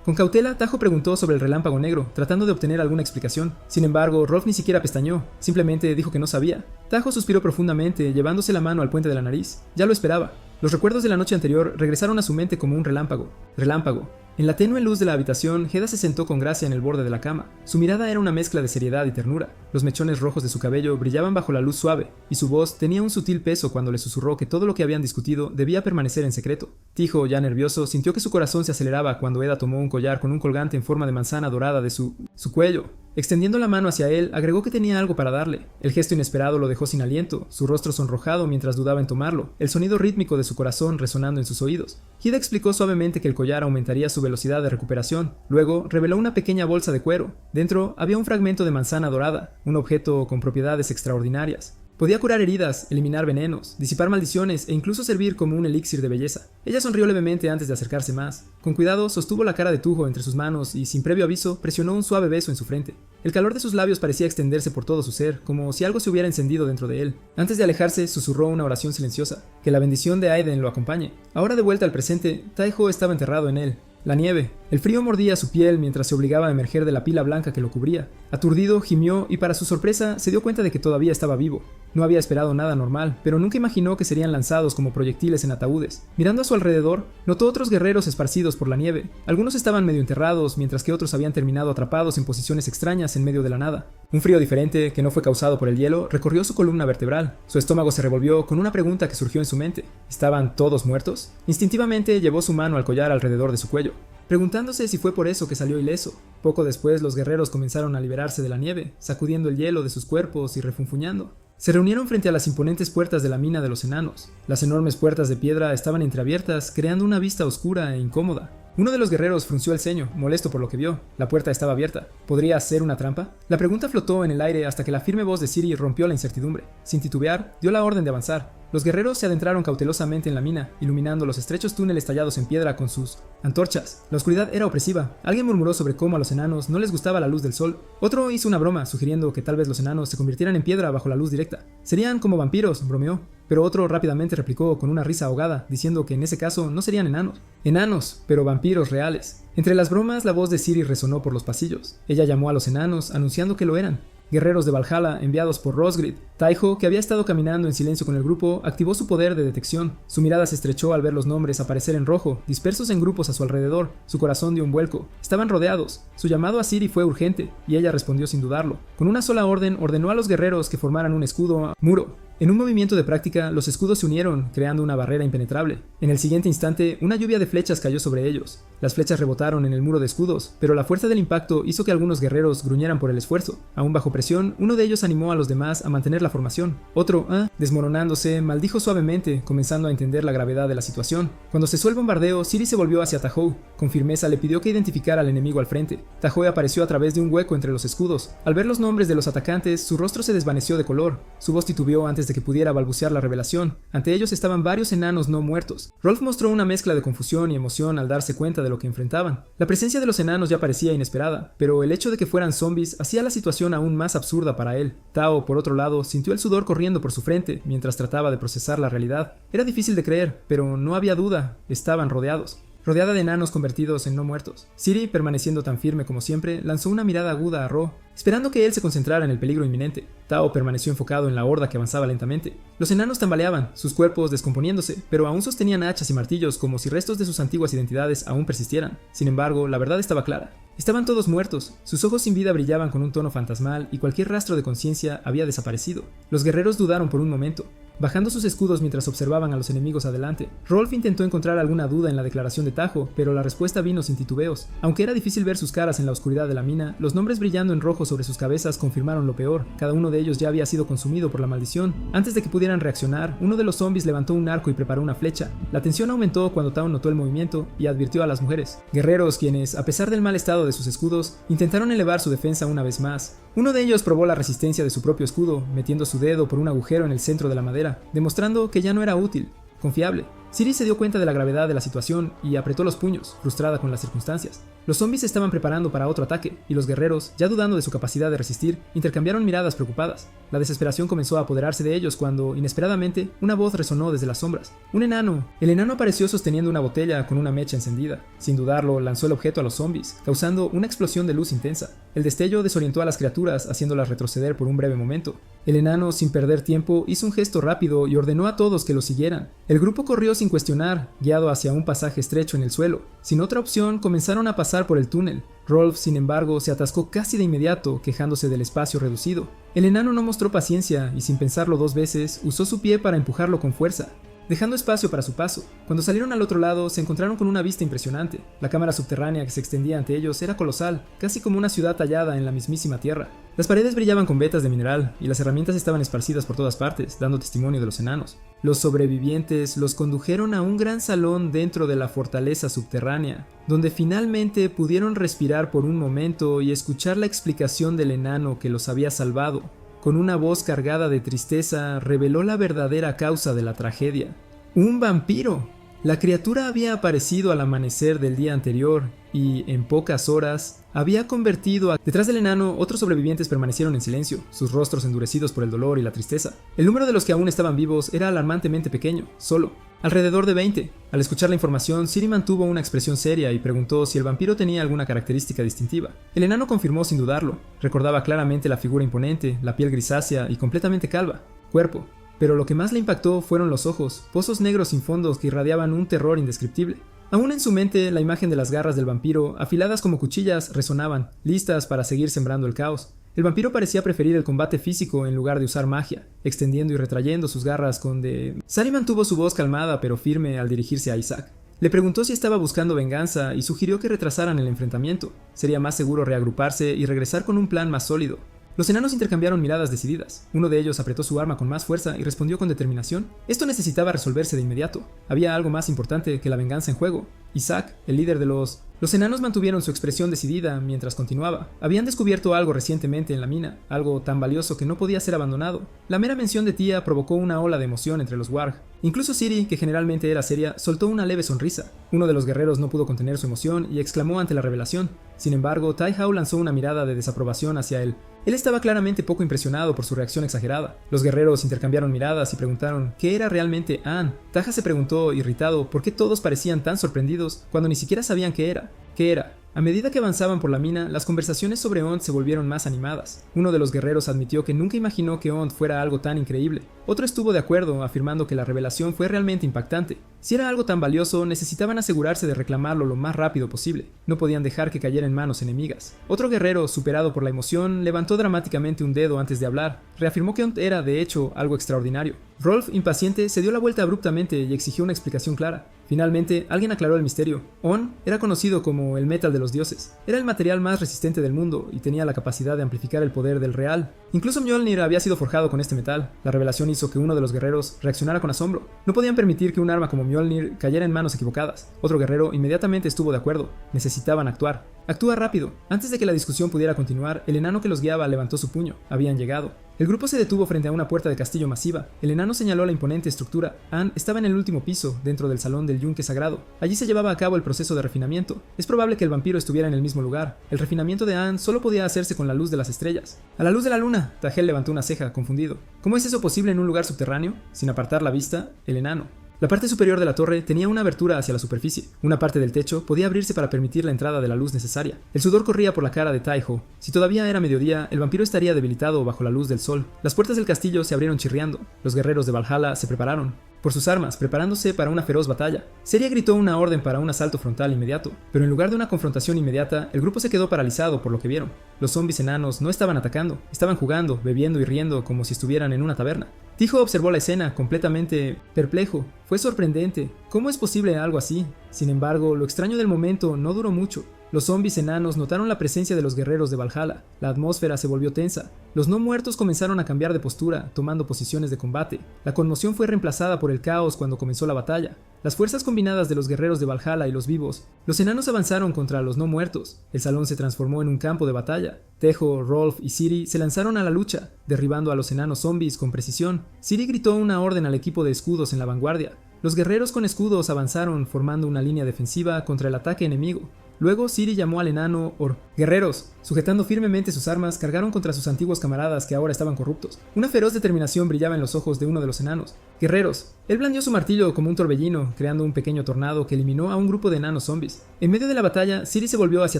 Con cautela, Tajo preguntó sobre el relámpago negro, tratando de obtener alguna explicación. Sin embargo, Rolf ni siquiera pestañeó, simplemente dijo que no sabía. Tajo suspiró profundamente, llevándose la mano al puente de la nariz. Ya lo esperaba. Los recuerdos de la noche anterior regresaron a su mente como un relámpago. Relámpago. En la tenue luz de la habitación, Hedda se sentó con gracia en el borde de la cama. Su mirada era una mezcla de seriedad y ternura. Los mechones rojos de su cabello brillaban bajo la luz suave, y su voz tenía un sutil peso cuando le susurró que todo lo que habían discutido debía permanecer en secreto. Tijo, ya nervioso, sintió que su corazón se aceleraba cuando Hedda tomó un collar con un colgante en forma de manzana dorada de su cuello. Extendiendo la mano hacia él, agregó que tenía algo para darle. El gesto inesperado lo dejó sin aliento, su rostro sonrojado mientras dudaba en tomarlo, el sonido rítmico de su corazón resonando en sus oídos. Hedda explicó suavemente que el collar aumentaría su velocidad de recuperación. Luego, reveló una pequeña bolsa de cuero. Dentro había un fragmento de manzana dorada, un objeto con propiedades extraordinarias. Podía curar heridas, eliminar venenos, disipar maldiciones e incluso servir como un elixir de belleza. Ella sonrió levemente antes de acercarse más. Con cuidado, sostuvo la cara de Tujo entre sus manos y, sin previo aviso, presionó un suave beso en su frente. El calor de sus labios parecía extenderse por todo su ser, como si algo se hubiera encendido dentro de él. Antes de alejarse, susurró una oración silenciosa. Que la bendición de Aiden lo acompañe. Ahora de vuelta al presente, Taiho estaba enterrado en él. La nieve. El frío mordía su piel mientras se obligaba a emerger de la pila blanca que lo cubría. Aturdido, gimió y para su sorpresa se dio cuenta de que todavía estaba vivo. No había esperado nada normal, pero nunca imaginó que serían lanzados como proyectiles en ataúdes. Mirando a su alrededor, notó otros guerreros esparcidos por la nieve. Algunos estaban medio enterrados, mientras que otros habían terminado atrapados en posiciones extrañas en medio de la nada. Un frío diferente, que no fue causado por el hielo, recorrió su columna vertebral. Su estómago se revolvió con una pregunta que surgió en su mente. ¿Estaban todos muertos? Instintivamente llevó su mano al collar alrededor de su cuello, preguntándose si fue por eso que salió ileso. Poco después los guerreros comenzaron a liberarse de la nieve, sacudiendo el hielo de sus cuerpos y refunfuñando. Se reunieron frente a las imponentes puertas de la mina de los enanos. Las enormes puertas de piedra estaban entreabiertas, creando una vista oscura e incómoda. Uno de los guerreros frunció el ceño, molesto por lo que vio. La puerta estaba abierta. ¿Podría ser una trampa? La pregunta flotó en el aire hasta que la firme voz de Ciri rompió la incertidumbre. Sin titubear, dio la orden de avanzar. Los guerreros se adentraron cautelosamente en la mina, iluminando los estrechos túneles tallados en piedra con sus antorchas. La oscuridad era opresiva. Alguien murmuró sobre cómo a los enanos no les gustaba la luz del sol. Otro hizo una broma, sugiriendo que tal vez los enanos se convirtieran en piedra bajo la luz directa. Serían como vampiros, bromeó. Pero otro rápidamente replicó con una risa ahogada, diciendo que en ese caso no serían enanos. Enanos, pero vampiros reales. Entre las bromas, la voz de Ciri resonó por los pasillos. Ella llamó a los enanos, anunciando que lo eran. Guerreros de Valhalla enviados por Rosgrid. Taiho, que había estado caminando en silencio con el grupo, activó su poder de detección. Su mirada se estrechó al ver los nombres aparecer en rojo, dispersos en grupos a su alrededor. Su corazón dio un vuelco. Estaban rodeados. Su llamado a Ciri fue urgente, y ella respondió sin dudarlo. Con una sola orden, ordenó a los guerreros que formaran un escudo muro. En un movimiento de práctica, los escudos se unieron, creando una barrera impenetrable. En el siguiente instante, una lluvia de flechas cayó sobre ellos. Las flechas rebotaron en el muro de escudos, pero la fuerza del impacto hizo que algunos guerreros gruñeran por el esfuerzo. Aún bajo presión, uno de ellos animó a los demás a mantener la formación. Otro, desmoronándose, maldijo suavemente, comenzando a entender la gravedad de la situación. Cuando cesó el bombardeo, Ciri se volvió hacia Tahoe. Con firmeza le pidió que identificara al enemigo al frente. Tahoe apareció a través de un hueco entre los escudos. Al ver los nombres de los atacantes, su rostro se desvaneció de color. Su voz titubeó antes de que pudiera balbucear la revelación. Ante ellos estaban varios enanos no muertos. Rolf mostró una mezcla de confusión y emoción al darse cuenta de lo que enfrentaban. La presencia de los enanos ya parecía inesperada, pero el hecho de que fueran zombies hacía la situación aún más absurda para él. Tao, por otro lado, sintió el sudor corriendo por su frente mientras trataba de procesar la realidad. Era difícil de creer, pero no había duda, estaban rodeados. Rodeada de enanos convertidos en no muertos. Ciri, permaneciendo tan firme como siempre, lanzó una mirada aguda a Ro, esperando que él se concentrara en el peligro inminente. Tao permaneció enfocado en la horda que avanzaba lentamente. Los enanos tambaleaban, sus cuerpos descomponiéndose, pero aún sostenían hachas y martillos como si restos de sus antiguas identidades aún persistieran. Sin embargo, la verdad estaba clara. Estaban todos muertos, sus ojos sin vida brillaban con un tono fantasmal y cualquier rastro de conciencia había desaparecido. Los guerreros dudaron por un momento, bajando sus escudos mientras observaban a los enemigos adelante. Rolf intentó encontrar alguna duda en la declaración de Tahoe, pero la respuesta vino sin titubeos. Aunque era difícil ver sus caras en la oscuridad de la mina, los nombres brillando en rojo sobre sus cabezas confirmaron lo peor. Cada uno de ellos ya había sido consumido por la maldición. Antes de que pudieran reaccionar, uno de los zombies levantó un arco y preparó una flecha. La tensión aumentó cuando Tao notó el movimiento y advirtió a las mujeres. Guerreros quienes, a pesar del mal estado de sus escudos, intentaron elevar su defensa una vez más. Uno de ellos probó la resistencia de su propio escudo, metiendo su dedo por un agujero en el centro de la madera, demostrando que ya no era útil, confiable. Ciri se dio cuenta de la gravedad de la situación y apretó los puños, frustrada con las circunstancias. Los zombies se estaban preparando para otro ataque, y los guerreros, ya dudando de su capacidad de resistir, intercambiaron miradas preocupadas. La desesperación comenzó a apoderarse de ellos cuando, inesperadamente, una voz resonó desde las sombras. ¡Un enano! El enano apareció sosteniendo una botella con una mecha encendida. Sin dudarlo, lanzó el objeto a los zombies, causando una explosión de luz intensa. El destello desorientó a las criaturas, haciéndolas retroceder por un breve momento. El enano, sin perder tiempo, hizo un gesto rápido y ordenó a todos que lo siguieran. El grupo corrió sin cuestionar, guiado hacia un pasaje estrecho en el suelo. Sin otra opción, comenzaron a pasar por el túnel. Rolf, sin embargo, se atascó casi de inmediato, quejándose del espacio reducido. El enano no mostró paciencia y, sin pensarlo 2 veces, usó su pie para empujarlo con fuerza, dejando espacio para su paso. Cuando salieron al otro lado, se encontraron con una vista impresionante. La cámara subterránea que se extendía ante ellos era colosal, casi como una ciudad tallada en la mismísima tierra. Las paredes brillaban con vetas de mineral, y las herramientas estaban esparcidas por todas partes, dando testimonio de los enanos. Los sobrevivientes los condujeron a un gran salón dentro de la fortaleza subterránea, donde finalmente pudieron respirar por un momento y escuchar la explicación del enano que los había salvado. Con una voz cargada de tristeza, reveló la verdadera causa de la tragedia. ¡Un vampiro! La criatura había aparecido al amanecer del día anterior y, en pocas horas, había convertido a... Detrás del enano, otros sobrevivientes permanecieron en silencio, sus rostros endurecidos por el dolor y la tristeza. El número de los que aún estaban vivos era alarmantemente pequeño, solo, alrededor de 20. Al escuchar la información, Ciri mantuvo una expresión seria y preguntó si el vampiro tenía alguna característica distintiva. El enano confirmó sin dudarlo. Recordaba claramente la figura imponente, la piel grisácea y completamente calva. Cuerpo. Pero lo que más le impactó fueron los ojos, pozos negros sin fondos que irradiaban un terror indescriptible. Aún en su mente, la imagen de las garras del vampiro, afiladas como cuchillas, resonaban, listas para seguir sembrando el caos. El vampiro parecía preferir el combate físico en lugar de usar magia, extendiendo y retrayendo sus garras con de... Sari mantuvo su voz calmada pero firme al dirigirse a Isaac. Le preguntó si estaba buscando venganza y sugirió que retrasaran el enfrentamiento. Sería más seguro reagruparse y regresar con un plan más sólido. Los enanos intercambiaron miradas decididas. Uno de ellos apretó su arma con más fuerza y respondió con determinación. Esto necesitaba resolverse de inmediato. Había algo más importante que la venganza en juego. Isaac, el líder de los... Los enanos mantuvieron su expresión decidida mientras continuaba. Habían descubierto algo recientemente en la mina, algo tan valioso que no podía ser abandonado. La mera mención de Tia provocó una ola de emoción entre los warg. Incluso Ciri, que generalmente era seria, soltó una leve sonrisa. Uno de los guerreros no pudo contener su emoción y exclamó ante la revelación. Sin embargo, Tai Hao lanzó una mirada de desaprobación hacia él. Él estaba claramente poco impresionado por su reacción exagerada. Los guerreros intercambiaron miradas y preguntaron ¿qué era realmente Anne? Taja se preguntó, irritado, por qué todos parecían tan sorprendidos cuando ni siquiera sabían qué era. ¿Qué era? A medida que avanzaban por la mina, las conversaciones sobre Ond se volvieron más animadas. Uno de los guerreros admitió que nunca imaginó que Ond fuera algo tan increíble. Otro estuvo de acuerdo, afirmando que la revelación fue realmente impactante. Si era algo tan valioso, necesitaban asegurarse de reclamarlo lo más rápido posible. No podían dejar que cayera en manos enemigas. Otro guerrero, superado por la emoción, levantó dramáticamente un dedo antes de hablar. Reafirmó que Ond era, de hecho, algo extraordinario. Rolf, impaciente, se dio la vuelta abruptamente y exigió una explicación clara. Finalmente, alguien aclaró el misterio. On era conocido como el metal de los dioses. Era el material más resistente del mundo y tenía la capacidad de amplificar el poder del real. Incluso Mjolnir había sido forjado con este metal. La revelación hizo que uno de los guerreros reaccionara con asombro. No podían permitir que un arma como Mjolnir cayera en manos equivocadas. Otro guerrero inmediatamente estuvo de acuerdo. Necesitaban actuar. Actúa rápido. Antes de que la discusión pudiera continuar, el enano que los guiaba levantó su puño. Habían llegado. El grupo se detuvo frente a una puerta de castillo masiva. El enano señaló la imponente estructura. Anne estaba en el último piso, dentro del salón del yunque sagrado. Allí se llevaba a cabo el proceso de refinamiento. Es probable que el vampiro estuviera en el mismo lugar. El refinamiento de Anne solo podía hacerse con la luz de las estrellas. ¡A la luz de la luna! Tajel levantó una ceja, confundido. ¿Cómo es eso posible en un lugar subterráneo? Sin apartar la vista, el enano. La parte superior de la torre tenía una abertura hacia la superficie. Una parte del techo podía abrirse para permitir la entrada de la luz necesaria. El sudor corría por la cara de Tai Hao. Si todavía era mediodía, el vampiro estaría debilitado bajo la luz del sol. Las puertas del castillo se abrieron chirriando. Los guerreros de Valhalla se prepararon por sus armas, preparándose para una feroz batalla. Seria gritó una orden para un asalto frontal inmediato, pero en lugar de una confrontación inmediata, el grupo se quedó paralizado por lo que vieron. Los zombies enanos no estaban atacando, estaban jugando, bebiendo y riendo como si estuvieran en una taberna. Tijo observó la escena, completamente perplejo. Fue sorprendente. ¿Cómo es posible algo así? Sin embargo, lo extraño del momento no duró mucho. Los zombies enanos notaron la presencia de los guerreros de Valhalla. La atmósfera se volvió tensa. Los no muertos comenzaron a cambiar de postura, tomando posiciones de combate. La conmoción fue reemplazada por el caos cuando comenzó la batalla. Las fuerzas combinadas de los guerreros de Valhalla y los vivos. Los enanos avanzaron contra los no muertos. El salón se transformó en un campo de batalla. Tejo, Rolf y Ciri se lanzaron a la lucha, derribando a los enanos zombies con precisión. Ciri gritó una orden al equipo de escudos en la vanguardia. Los guerreros con escudos avanzaron formando una línea defensiva contra el ataque enemigo. Luego Ciri llamó al enano Guerreros, sujetando firmemente sus armas, cargaron contra sus antiguos camaradas que ahora estaban corruptos. Una feroz determinación brillaba en los ojos de uno de los enanos. Guerreros, él blandió su martillo como un torbellino, creando un pequeño tornado que eliminó a un grupo de enanos zombies. En medio de la batalla, Ciri se volvió hacia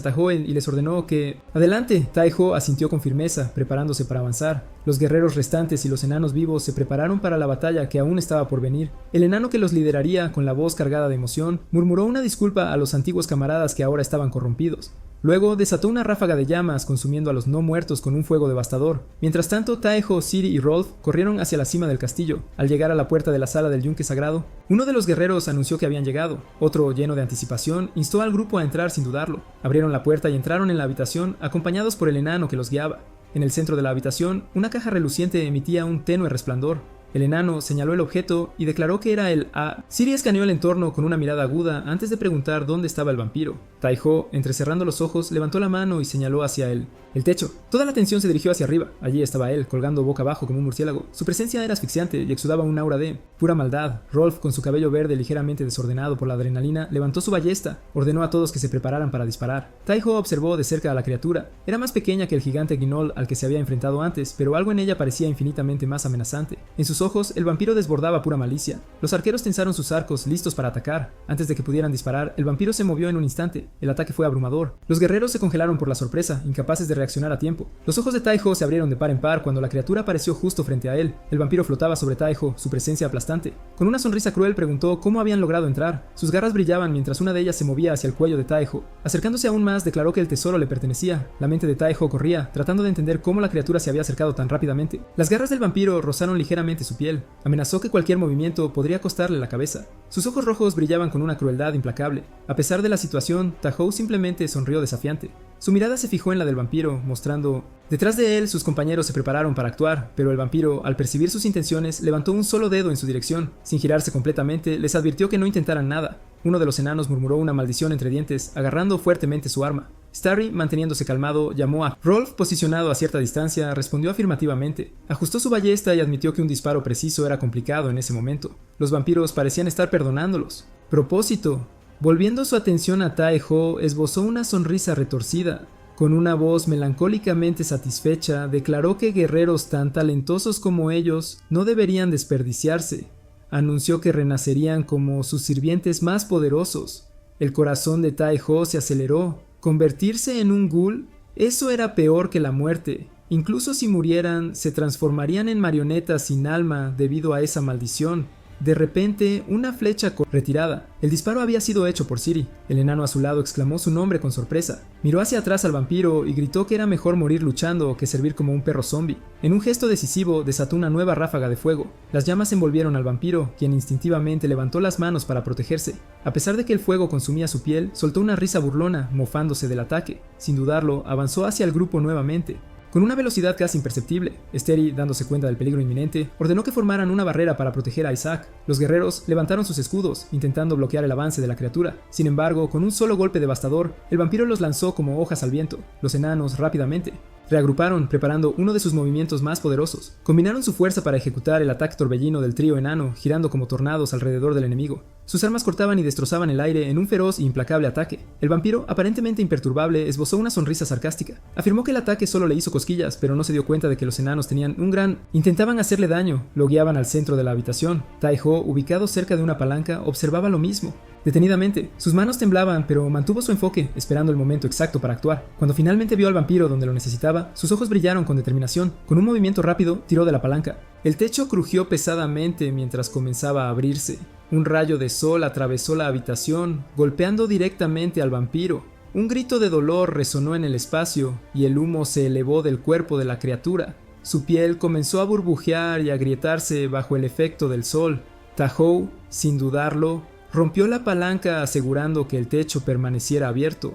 Tahoe y les ordenó que... ¡Adelante! Tahoe asintió con firmeza, preparándose para avanzar. Los guerreros restantes y los enanos vivos se prepararon para la batalla que aún estaba por venir. El enano que los lideraría, con la voz cargada de emoción, murmuró una disculpa a los antiguos camaradas que ahora estaban corrompidos. Luego desató una ráfaga de llamas, consumiendo a los no muertos con un fuego devastador. Mientras tanto, Taejo, Ciri y Rolf corrieron hacia la cima del castillo. Al llegar a la puerta de la sala del yunque sagrado, uno de los guerreros anunció que habían llegado. Otro, lleno de anticipación, instó al grupo a entrar sin dudarlo. Abrieron la puerta y entraron en la habitación, acompañados por el enano que los guiaba. En el centro de la habitación, una caja reluciente emitía un tenue resplandor. El enano señaló el objeto y declaró que era el A. Ciri escaneó el entorno con una mirada aguda antes de preguntar dónde estaba el vampiro. Taejo, entrecerrando los ojos, levantó la mano y señaló hacia él. El techo. Toda la atención se dirigió hacia arriba. Allí estaba él, colgando boca abajo como un murciélago. Su presencia era asfixiante y exudaba un aura de pura maldad. Rolf, con su cabello verde ligeramente desordenado por la adrenalina, levantó su ballesta. Ordenó a todos que se prepararan para disparar. Taejo observó de cerca a la criatura. Era más pequeña que el gigante Gnoll al que se había enfrentado antes, pero algo en ella parecía infinitamente más amenazante. En sus ojos, el vampiro desbordaba pura malicia. Los arqueros tensaron sus arcos, listos para atacar. Antes de que pudieran disparar, el vampiro se movió en un instante. El ataque fue abrumador. Los guerreros se congelaron por la sorpresa, incapaces de reaccionar a tiempo. Los ojos de Taejo se abrieron de par en par cuando la criatura apareció justo frente a él. El vampiro flotaba sobre Taejo, su presencia aplastante. Con una sonrisa cruel preguntó cómo habían logrado entrar. Sus garras brillaban mientras una de ellas se movía hacia el cuello de Taejo. Acercándose aún más, declaró que el tesoro le pertenecía. La mente de Taejo corría, tratando de entender cómo la criatura se había acercado tan rápidamente. Las garras del vampiro rozaron ligeramente su piel. Amenazó que cualquier movimiento podría costarle la cabeza. Sus ojos rojos brillaban con una crueldad implacable. A pesar de la situación, Taejo simplemente sonrió desafiante. Su mirada se fijó en la del vampiro, mostrando... Detrás de él, sus compañeros se prepararon para actuar, pero el vampiro, al percibir sus intenciones, levantó un solo dedo en su dirección. Sin girarse completamente, les advirtió que no intentaran nada. Uno de los enanos murmuró una maldición entre dientes, agarrando fuertemente su arma. Starry, manteniéndose calmado, llamó a Rolf, posicionado a cierta distancia, respondió afirmativamente. Ajustó su ballesta y admitió que un disparo preciso era complicado en ese momento. Los vampiros parecían estar perdonándolos. Propósito. Volviendo su atención a Taejo, esbozó una sonrisa retorcida. Con una voz melancólicamente satisfecha, declaró que guerreros tan talentosos como ellos no deberían desperdiciarse. Anunció que renacerían como sus sirvientes más poderosos. El corazón de Taejo se aceleró. ¿Convertirse en un ghoul? Eso era peor que la muerte. Incluso si murieran, se transformarían en marionetas sin alma debido a esa maldición. De repente, una flecha retirada. El disparo había sido hecho por Ciri. El enano a su lado exclamó su nombre con sorpresa. Miró hacia atrás al vampiro y gritó que era mejor morir luchando que servir como un perro zombie. En un gesto decisivo, desató una nueva ráfaga de fuego. Las llamas envolvieron al vampiro, quien instintivamente levantó las manos para protegerse. A pesar de que el fuego consumía su piel, soltó una risa burlona, mofándose del ataque. Sin dudarlo, avanzó hacia el grupo nuevamente. Con una velocidad casi imperceptible, Steri, dándose cuenta del peligro inminente, ordenó que formaran una barrera para proteger a Isaac. Los guerreros levantaron sus escudos, intentando bloquear el avance de la criatura. Sin embargo, con un solo golpe devastador, el vampiro los lanzó como hojas al viento. Los enanos rápidamente reagruparon, preparando uno de sus movimientos más poderosos. Combinaron su fuerza para ejecutar el ataque torbellino del trío enano, girando como tornados alrededor del enemigo. Sus armas cortaban y destrozaban el aire en un feroz e implacable ataque. El vampiro, aparentemente imperturbable, esbozó una sonrisa sarcástica. Afirmó que el ataque solo le hizo cosquillas, pero no se dio cuenta de que los enanos tenían un gran... Intentaban hacerle daño. Lo guiaban al centro de la habitación. Taejo, ubicado cerca de una palanca, observaba lo mismo. Detenidamente, sus manos temblaban, pero mantuvo su enfoque, esperando el momento exacto para actuar. Cuando finalmente vio al vampiro donde lo necesitaba, sus ojos brillaron con determinación. Con un movimiento rápido, tiró de la palanca. El techo crujió pesadamente mientras comenzaba a abrirse. Un rayo de sol atravesó la habitación, golpeando directamente al vampiro. Un grito de dolor resonó en el espacio, y el humo se elevó del cuerpo de la criatura. Su piel comenzó a burbujear y agrietarse bajo el efecto del sol. Taejo, sin dudarlo, rompió la palanca asegurando que el techo permaneciera abierto.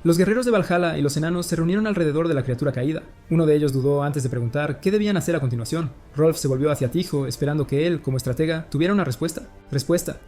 Los guerreros de Valhalla y los enanos se reunieron alrededor de la criatura caída. Uno de ellos dudó antes de preguntar qué debían hacer a continuación. Rolf se volvió hacia Taejo, esperando que él, como estratega, tuviera una respuesta.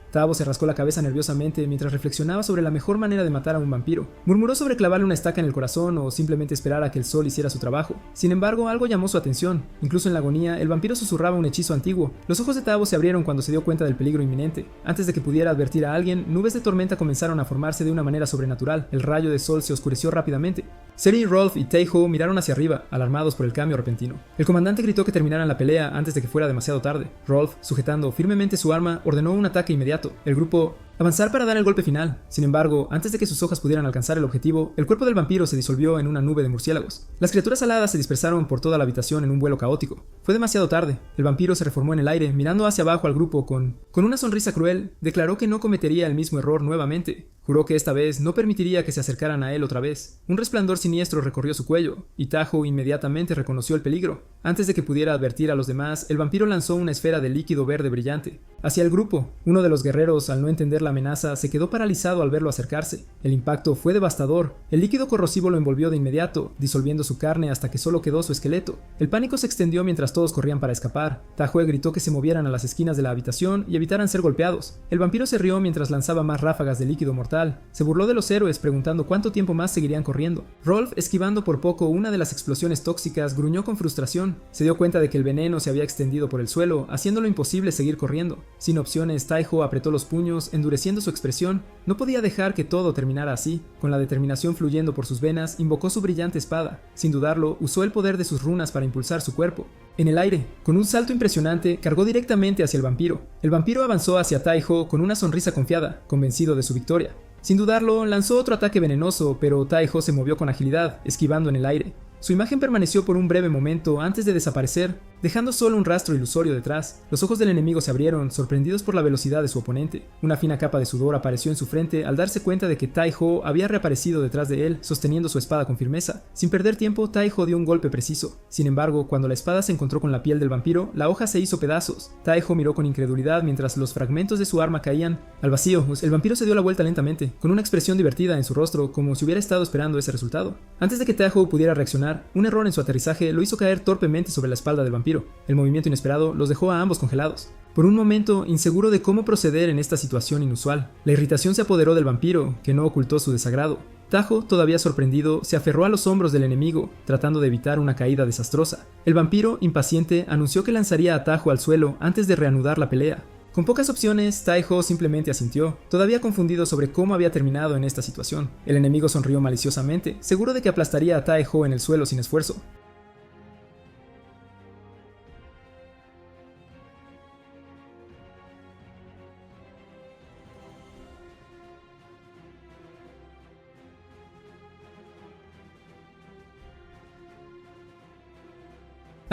Tavo se rascó la cabeza nerviosamente mientras reflexionaba sobre la mejor manera de matar a un vampiro. Murmuró sobre clavarle una estaca en el corazón o simplemente esperar a que el sol hiciera su trabajo. Sin embargo, algo llamó su atención. Incluso en la agonía, el vampiro susurraba un hechizo antiguo. Los ojos de Tavo se abrieron cuando se dio cuenta del peligro inminente. Antes de que pudiera advertir a alguien, nubes de tormenta comenzaron a formarse de una manera sobrenatural. El rayo de sol se oscureció rápidamente. Seri, Rolf y Taiho miraron hacia arriba, alarmados por el cambio repentino. El comandante gritó que terminaran la pelea antes de que fuera demasiado tarde. Rolf, sujetando firmemente su arma, ordenó un ataque inmediato. El grupo avanzar para dar el golpe final. Sin embargo, antes de que sus hojas pudieran alcanzar el objetivo, el cuerpo del vampiro se disolvió en una nube de murciélagos. Las criaturas aladas se dispersaron por toda la habitación en un vuelo caótico. Fue demasiado tarde. El vampiro se reformó en el aire, mirando hacia abajo al grupo con una sonrisa cruel. Declaró que no cometería el mismo error nuevamente. Juró que esta vez no permitiría que se acercaran a él otra vez. Un resplandor siniestro recorrió su cuello, y Tajo inmediatamente reconoció el peligro. Antes de que pudiera advertir a los demás, el vampiro lanzó una esfera de líquido verde brillante hacia el grupo. Uno de los guerreros, al no entender la amenaza, se quedó paralizado al verlo acercarse. El impacto fue devastador. El líquido corrosivo lo envolvió de inmediato, disolviendo su carne hasta que solo quedó su esqueleto. El pánico se extendió mientras todos corrían para escapar. Tajo gritó que se movieran a las esquinas de la habitación y evitaran ser golpeados. El vampiro se rió mientras lanzaba más ráfagas de líquido mortal. Se burló de los héroes preguntando cuánto tiempo más seguirían corriendo. Rolf, esquivando por poco una de las explosiones tóxicas, gruñó con frustración. Se dio cuenta de que el veneno se había extendido por el suelo, haciéndolo imposible seguir corriendo. Sin opciones, Taiho apretó los puños, endureciendo su expresión. No podía dejar que todo terminara así. Con la determinación fluyendo por sus venas, invocó su brillante espada. Sin dudarlo, usó el poder de sus runas para impulsar su cuerpo. En el aire, con un salto impresionante, cargó directamente hacia el vampiro. El vampiro avanzó hacia Taiho con una sonrisa confiada, convencido de su victoria. Sin dudarlo, lanzó otro ataque venenoso, pero Taiho se movió con agilidad, esquivando en el aire. Su imagen permaneció por un breve momento antes de desaparecer, dejando solo un rastro ilusorio detrás. Los ojos del enemigo se abrieron, sorprendidos por la velocidad de su oponente. Una fina capa de sudor apareció en su frente al darse cuenta de que Taiho había reaparecido detrás de él, sosteniendo su espada con firmeza. Sin perder tiempo, Taiho dio un golpe preciso. Sin embargo, cuando la espada se encontró con la piel del vampiro, la hoja se hizo pedazos. Taiho miró con incredulidad mientras los fragmentos de su arma caían al vacío. El vampiro se dio la vuelta lentamente, con una expresión divertida en su rostro, como si hubiera estado esperando ese resultado. Antes de que Taiho pudiera reaccionar, un error en su aterrizaje lo hizo caer torpemente sobre la espalda del vampiro. El movimiento inesperado los dejó a ambos congelados. Por un momento, inseguro de cómo proceder en esta situación inusual, la irritación se apoderó del vampiro, que no ocultó su desagrado. Tajo, todavía sorprendido, se aferró a los hombros del enemigo, tratando de evitar una caída desastrosa. El vampiro, impaciente, anunció que lanzaría a Tajo al suelo antes de reanudar la pelea. Con pocas opciones, Taiho simplemente asintió, todavía confundido sobre cómo había terminado en esta situación. El enemigo sonrió maliciosamente, seguro de que aplastaría a Taiho en el suelo sin esfuerzo.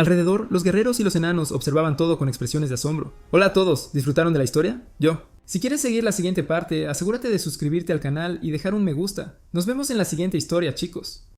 Alrededor, los guerreros y los enanos observaban todo con expresiones de asombro. Hola a todos, ¿disfrutaron de la historia? Yo. Si quieres seguir la siguiente parte, asegúrate de suscribirte al canal y dejar un me gusta. Nos vemos en la siguiente historia, chicos.